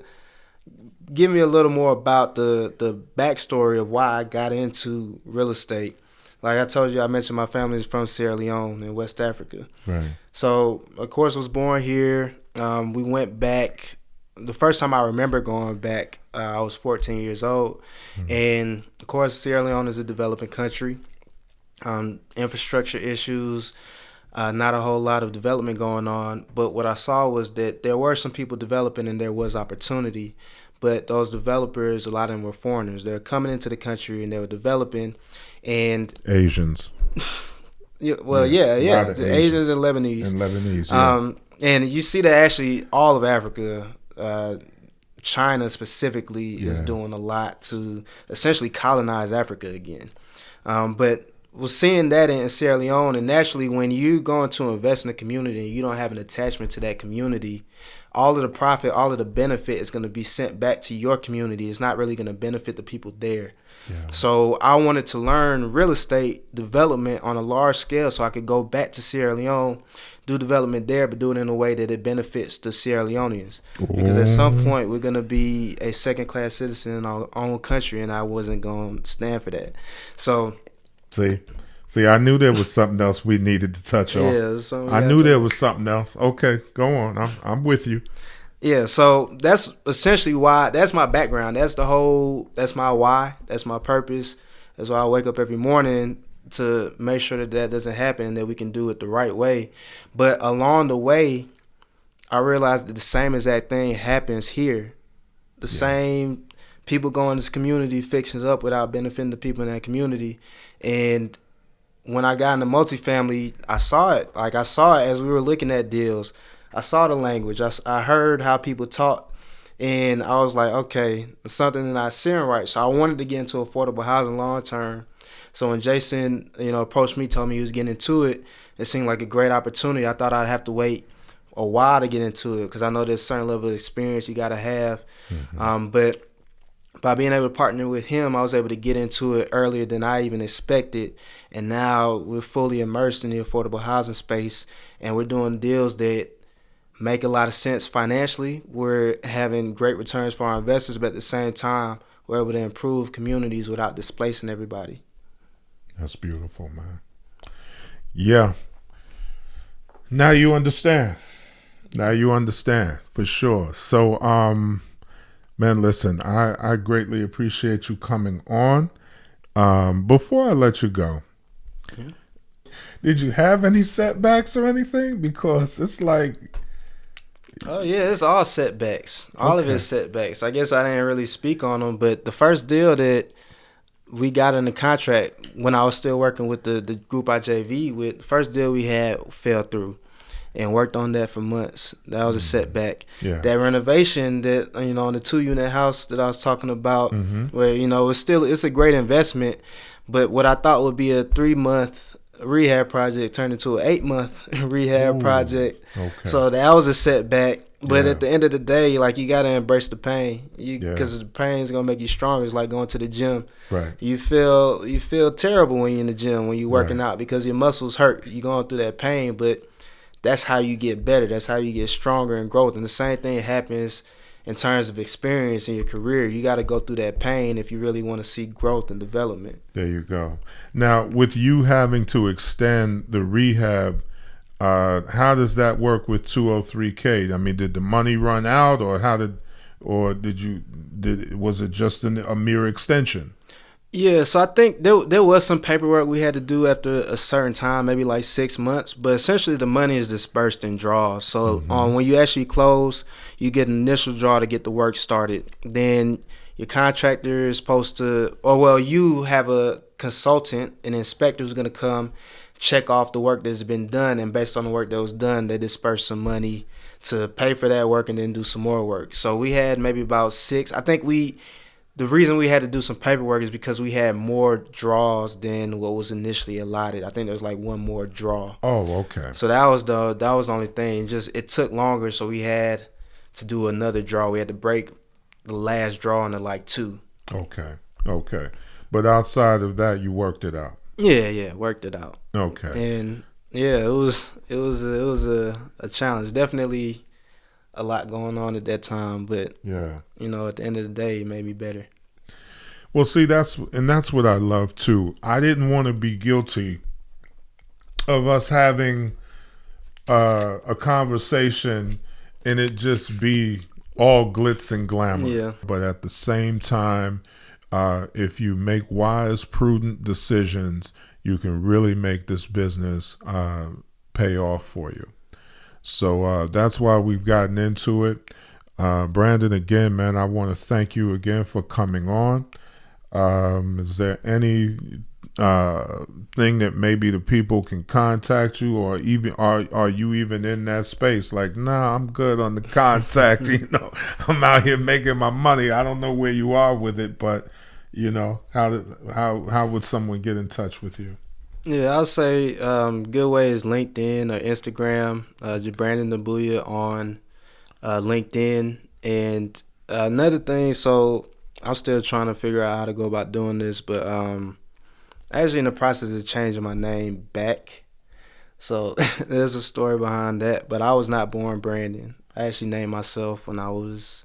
Speaker 2: give me a little more about the backstory of why I got into real estate. Like I told you, I mentioned my family is from Sierra Leone in West Africa.
Speaker 1: Right.
Speaker 2: So of course I was born here. We went back. The first time I remember going back, I was 14 years old. Mm-hmm. And of course, Sierra Leone is a developing country. Infrastructure issues, not a whole lot of development going on. But what I saw was that there were some people developing and there was opportunity. But those developers, a lot of them were foreigners. They were coming into the country and they were developing. And
Speaker 1: Asians.
Speaker 2: Yeah. Asians and Lebanese.
Speaker 1: Yeah.
Speaker 2: And you see that actually all of Africa, China specifically, is doing a lot to essentially colonize Africa again. But was seeing that in Sierra Leone, and naturally, when you going to invest in a community and you don't have an attachment to that community, all of the profit, all of the benefit is going to be sent back to your community. It's not really going to benefit the people there.
Speaker 1: Yeah.
Speaker 2: So I wanted to learn real estate development on a large scale so I could go back to Sierra Leone, do development there, but do it in a way that it benefits the Sierra Leoneans. Because at some point, we're going to be a second-class citizen in our own country, and I wasn't going to stand for that. So...
Speaker 1: See, I knew there was something else we needed to touch on.
Speaker 2: Yeah,
Speaker 1: I knew there was something else. Okay, go on. I'm with you.
Speaker 2: Yeah, so that's essentially why. That's my background. That's my why. That's my purpose. That's why I wake up every morning to make sure that that doesn't happen and that we can do it the right way. But along the way, I realized that the same exact thing happens here. The same people go in this community, fixing it up without benefiting the people in that community. And when I got into multifamily, I saw it. I saw it as we were looking at deals. I saw the language. I heard how people talk. And I was like, okay, it's something that I sitting right. So I wanted to get into affordable housing long term. So when Jason, approached me, told me he was getting into it, it seemed like a great opportunity. I thought I'd have to wait a while to get into it because I know there's a certain level of experience you got to have. Mm-hmm. But by being able to partner with him, I was able to get into it earlier than I even expected. And now we're fully immersed in the affordable housing space, and we're doing deals that make a lot of sense financially. We're having great returns for our investors, but at the same time, we're able to improve communities without displacing everybody.
Speaker 1: That's beautiful, man. Yeah. Now you understand. For sure. So, man, listen, I greatly appreciate you coming on. Before I let you go, did you have any setbacks or anything? Because it's like...
Speaker 2: Oh, yeah, it's all setbacks. All of it's setbacks. I guess I didn't really speak on them, but the first deal that we got in the contract when I was still working with the group I JV with, the first deal we had fell through. And worked on that for months. That was a setback. Yeah. That renovation that, on the 2-unit house that I was talking about, where, it's a great investment, but what I thought would be a 3-month rehab project turned into an 8-month rehab project. Okay. So that was a setback. But at the end of the day, you got to embrace the pain. Because the pain is going to make you stronger. It's like going to the gym.
Speaker 1: Right.
Speaker 2: You feel terrible when you're in the gym, when you're working out, because your muscles hurt. You're going through that pain, but that's how you get better. That's how you get stronger and growth. And the same thing happens in terms of experience in your career. You got to go through that pain if you really want to see growth and development.
Speaker 1: There you go. Now, with you having to extend the rehab, how does that work with 203K? I mean, did the money run out, or was it just a mere extension?
Speaker 2: Yeah, so I think there was some paperwork we had to do after a certain time, maybe like 6 months. But essentially, the money is dispersed in draws. So when you actually close, you get an initial draw to get the work started. Then your contractor is supposed to, you have a consultant, an inspector who's going to come check off the work that's been done. And based on the work that was done, they disperse some money to pay for that work and then do some more work. So we had maybe about 6. I think the reason we had to do some paperwork is because we had more draws than what was initially allotted. I think there was like one more draw.
Speaker 1: Oh, okay.
Speaker 2: So that was the only thing. Just it took longer, so we had to do another draw. We had to break the last draw into like 2.
Speaker 1: Okay. But outside of that, you worked it out.
Speaker 2: Yeah, worked it out.
Speaker 1: Okay.
Speaker 2: And yeah, it was a challenge. Definitely a lot going on at that time, but at the end of the day, it made me better.
Speaker 1: Well, see, that's what I love too. I didn't want to be guilty of us having a conversation and it just be all glitz and glamour.
Speaker 2: Yeah.
Speaker 1: But at the same time, if you make wise, prudent decisions, you can really make this business pay off for you. So that's why we've gotten into it. Brandon, again, man, I want to thank you again for coming on. Is there any thing that maybe the people can contact you, or even are you even in that space? Like, nah, I'm good on the contact. I'm out here making my money. I don't know where you are with it, but how would someone get in touch with you?
Speaker 2: Yeah, I'll say good way is LinkedIn or Instagram. Just Brandon Dumbuya on LinkedIn. And another thing, so I'm still trying to figure out how to go about doing this, but actually in the process of changing my name back. So there's a story behind that. But I was not born Brandon. I actually named myself when I was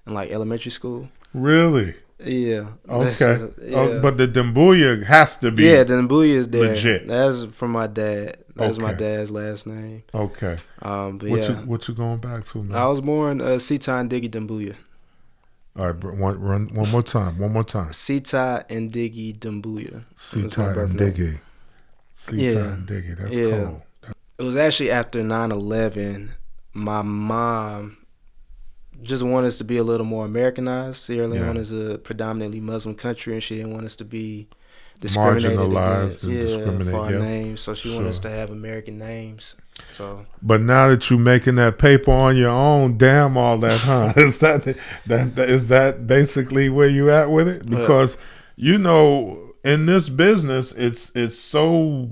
Speaker 2: in like elementary school.
Speaker 1: Really?
Speaker 2: Yeah.
Speaker 1: Okay. Oh,
Speaker 2: Yeah.
Speaker 1: but the Dumbuya has to
Speaker 2: Yeah,
Speaker 1: be
Speaker 2: the Dumbuya is there.
Speaker 1: legit.
Speaker 2: That's from my dad. That's my
Speaker 1: Okay.
Speaker 2: dad's last name.
Speaker 1: Okay.
Speaker 2: But
Speaker 1: What you
Speaker 2: yeah,
Speaker 1: what you going back to,
Speaker 2: I
Speaker 1: man?
Speaker 2: was born Sita and Diggy Dumbuya.
Speaker 1: All right, bro, run one more time. One more time.
Speaker 2: Sita and Diggy Dumbuya. That's my
Speaker 1: Sita
Speaker 2: birth
Speaker 1: and
Speaker 2: name.
Speaker 1: Diggy. Sita
Speaker 2: Yeah,
Speaker 1: and Diggy. That's
Speaker 2: yeah.
Speaker 1: cold.
Speaker 2: It was actually after 9/11. My mom just wanted us to be a little more Americanized. Sierra Leone
Speaker 1: Yeah.
Speaker 2: is a predominantly Muslim country, and she didn't want us to be discriminated
Speaker 1: Marginalized
Speaker 2: against.
Speaker 1: and
Speaker 2: Yeah, for
Speaker 1: discriminate.
Speaker 2: our
Speaker 1: Yep.
Speaker 2: names. So she wanted us
Speaker 1: Sure.
Speaker 2: to have American names. So
Speaker 1: But now that you're making that paper on your own, damn all that, huh? Is that basically where you at with it?
Speaker 2: well,
Speaker 1: Because in this business, it's so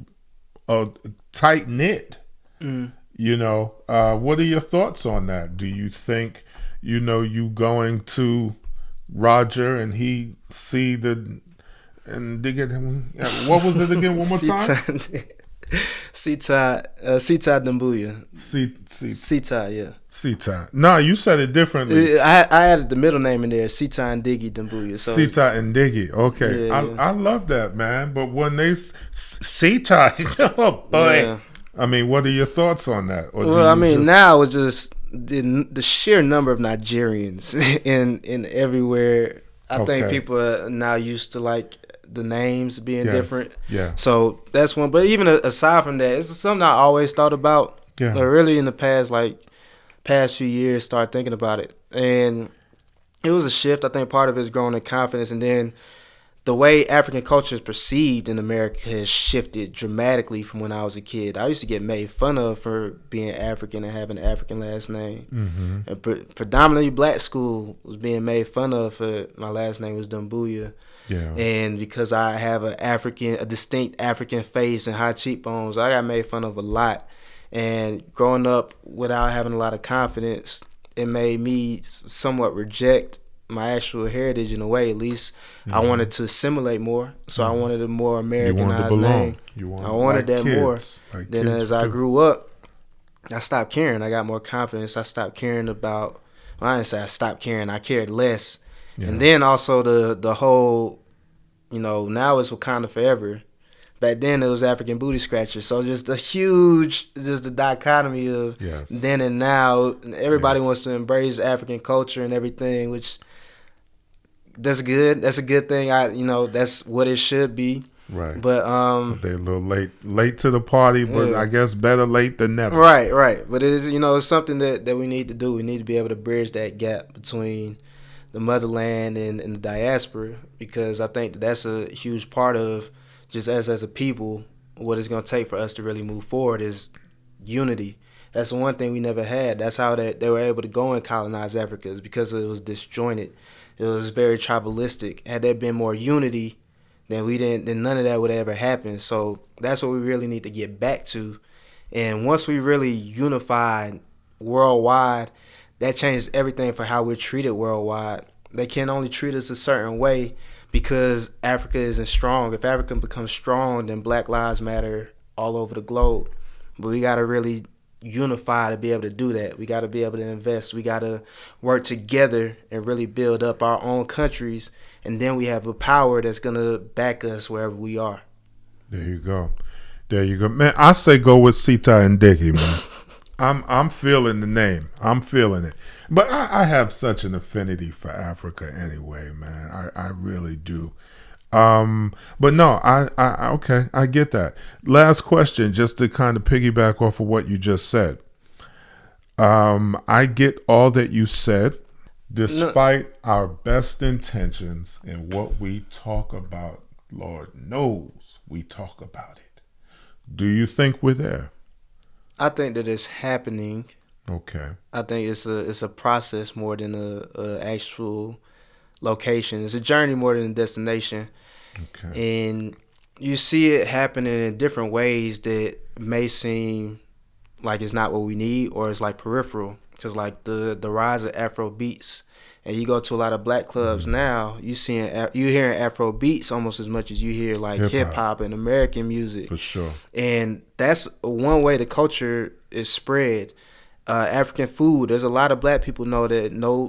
Speaker 1: tight knit.
Speaker 2: mm,
Speaker 1: What are your thoughts on that? Do you think, you going to Roger and he see the and dig it? What was it again? One more time.
Speaker 2: Sita Dumbuya.
Speaker 1: See,
Speaker 2: Sita, yeah.
Speaker 1: Sita. No, you said it differently.
Speaker 2: I added the middle name in there, Sita and Diggy Dumbuya. So
Speaker 1: Sita and Diggy. Okay,
Speaker 2: yeah, yeah.
Speaker 1: I love that, man. But when they Sita, oh boy.
Speaker 2: Yeah.
Speaker 1: I mean, what are your thoughts on that? Or do
Speaker 2: Well, I
Speaker 1: you
Speaker 2: mean,
Speaker 1: just
Speaker 2: now it's just the sheer number of Nigerians in everywhere. I think
Speaker 1: okay?
Speaker 2: people are now used to like the names being
Speaker 1: Yes.
Speaker 2: different.
Speaker 1: Yeah.
Speaker 2: So that's one. But even aside from that, it's something I always thought about.
Speaker 1: Yeah.
Speaker 2: Really, in the past few years, start thinking about it, and it was a shift. I think part of it is growing in confidence, and then the way African culture is perceived in America has shifted dramatically from when I was a kid. I used to get made fun of for being African and having an African last name.
Speaker 1: Mm-hmm.
Speaker 2: A predominantly black school was being made fun of for my last name was Dumbuya.
Speaker 1: Yeah.
Speaker 2: And because I have a distinct African face and high cheekbones, I got made fun of a lot. And growing up without having a lot of confidence, it made me somewhat reject my actual heritage in a way. At least I wanted to assimilate more, so I wanted a more
Speaker 1: You wanted to
Speaker 2: Americanized
Speaker 1: belong.
Speaker 2: name.
Speaker 1: You wanted,
Speaker 2: I wanted
Speaker 1: like
Speaker 2: that more.
Speaker 1: kids, like
Speaker 2: Then
Speaker 1: kids
Speaker 2: as I
Speaker 1: do.
Speaker 2: grew up, I stopped caring. I got more confidence. I stopped caring about. Well, I didn't say I stopped caring. I cared less.
Speaker 1: Yeah.
Speaker 2: And then also the whole, now it's Wakanda forever. Back then it was African booty scratchers. So just the dichotomy of
Speaker 1: Yes.
Speaker 2: then and now. Everybody
Speaker 1: Yes.
Speaker 2: wants to embrace African culture and everything, which that's good. That's a good thing. That's what it should be.
Speaker 1: Right.
Speaker 2: But
Speaker 1: They're a little late to the party, but
Speaker 2: Yeah.
Speaker 1: I guess better late than never.
Speaker 2: right. But it is, it's something that we need to do. We need to be able to bridge that gap between the motherland and the diaspora, because I think that's a huge part of just as a people, what it's going to take for us to really move forward is unity. That's the one thing we never had. That's how they were able to go and colonize Africa, is because it was disjointed. It was very tribalistic. Had there been more unity, then none of that would ever happen. So that's what we really need to get back to. And once we really unified worldwide, that changes everything for how we're treated worldwide. They can only treat us a certain way because Africa isn't strong. If Africa becomes strong, then Black Lives Matter all over the globe. But we got to really unify to be able to do that. We got to be able to invest. We got to work together and really build up our own countries. And then we have a power that's going to back us wherever we are.
Speaker 1: There you go. Man, I say go with Sita and Diggy, man. I'm feeling the name. I'm feeling it. But I have such an affinity for Africa anyway, man. I really do. But no, okay, I get that. Last question, just to kind of piggyback off of what you just said. I get all that you said, despite our best intentions and what we talk about. Lord knows we talk about it. Do you think we're there?
Speaker 2: I think that it's happening.
Speaker 1: Okay.
Speaker 2: I think it's a process more than a actual location. It's a journey more than a destination.
Speaker 1: Okay.
Speaker 2: And you see it happening in different ways that may seem like it's not what we need, or it's like peripheral. Because like the rise of Afro beats, and you go to a lot of black clubs now, you hearing Afro beats almost as much as you hear like hip hop and American music.
Speaker 1: For sure.
Speaker 2: And that's one way the culture is spread. African food. There's a lot of black people know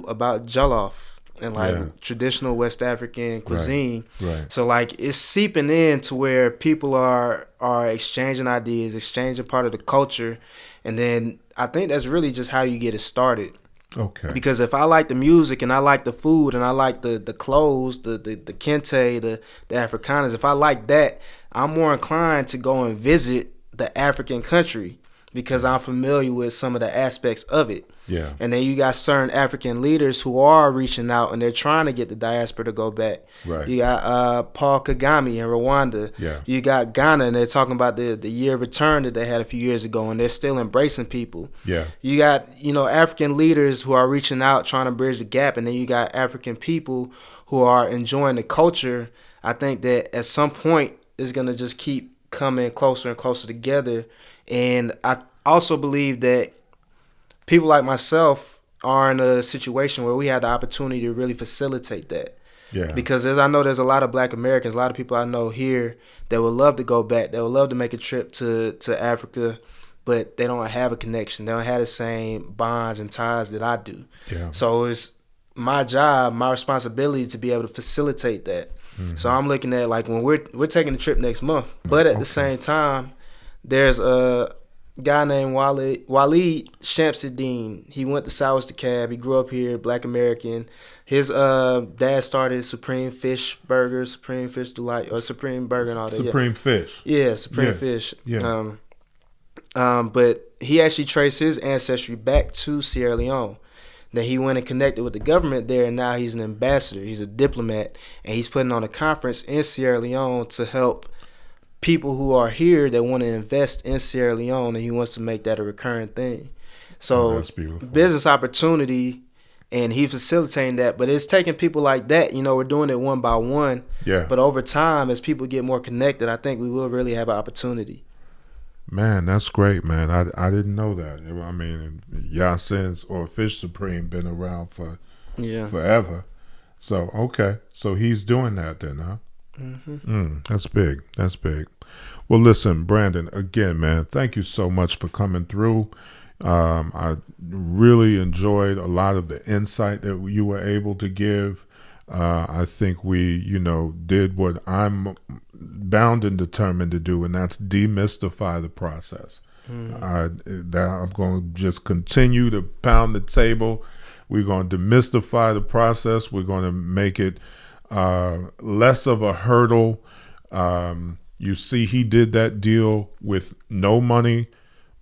Speaker 2: about jollof and like traditional West African cuisine.
Speaker 1: Right.
Speaker 2: So like it's seeping in to where people are exchanging ideas, exchanging part of the culture, and then I think that's really just how you get it started.
Speaker 1: Okay.
Speaker 2: Because if I like the music and I like the food and I like the clothes, the kente, the Afrikaners, if I like that, I'm more inclined to go and visit the African country because I'm familiar with some of the aspects of it.
Speaker 1: Yeah.
Speaker 2: And then you got certain African leaders who are reaching out and they're trying to get the diaspora to go back.
Speaker 1: Right.
Speaker 2: You got Paul Kagame in Rwanda.
Speaker 1: Yeah.
Speaker 2: You got Ghana, and they're talking about the year of return that they had a few years ago, and they're still embracing people.
Speaker 1: Yeah.
Speaker 2: You got, African leaders who are reaching out, trying to bridge the gap, and then you got African people who are enjoying the culture. I think that at some point it's going to just keep coming closer and closer together. And I also believe that people like myself are in a situation where we had the opportunity to really facilitate that.
Speaker 1: Yeah.
Speaker 2: Because I know there's a lot of black Americans, a lot of people I know here that would love to go back, that would love to make a trip to Africa, but they don't have a connection. They don't have the same bonds and ties that I do.
Speaker 1: Yeah.
Speaker 2: So it's my job, my responsibility to be able to facilitate that. Mm-hmm. So I'm looking at like when we're taking a trip next month, but at the same time, there's a guy named Waleed Shamsuddin. He went to South DeKalb. He grew up here, black American. His dad started Supreme Fish Burger, Supreme Fish Delight, or Supreme Burger and all that.
Speaker 1: Supreme Fish.
Speaker 2: Yeah, Supreme Fish.
Speaker 1: Yeah.
Speaker 2: But he actually traced his ancestry back to Sierra Leone. Then he went and connected with the government there, and now he's an ambassador. He's a diplomat, and he's putting on a conference in Sierra Leone to help people who are here that want to invest in Sierra Leone, and he wants to make that a recurring thing. So
Speaker 1: that's beautiful.
Speaker 2: Business opportunity, and he's facilitating that. But it's taking people like that. We're doing it one by one.
Speaker 1: Yeah.
Speaker 2: But over time, as people get more connected, I think we will really have an opportunity.
Speaker 1: Man, that's great, man. I didn't know that. I mean, Yasin's or Fish Supreme been around for forever. So, okay. So he's doing that then, huh? Mm-hmm. That's big. That's big. Well, listen, Brandon, again, man, thank you so much for coming through. I really enjoyed a lot of the insight that you were able to give. I think we, did what I'm bound and determined to do, and that's demystify the process. I'm going to just continue to pound the table. We're going to demystify the process. We're going to make it less of a hurdle. You see, he did that deal with no money,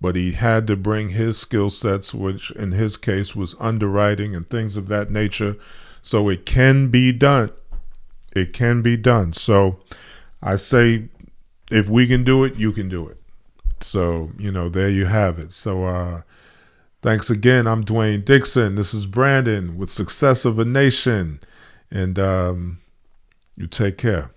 Speaker 1: but he had to bring his skill sets, which in his case was underwriting and things of that nature. So it can be done. It can be done. So I say, if we can do it, you can do it. So, there you have it. So thanks again. I'm Dwayne Dixon. This is Brandon with Success of a Nation. And you take care.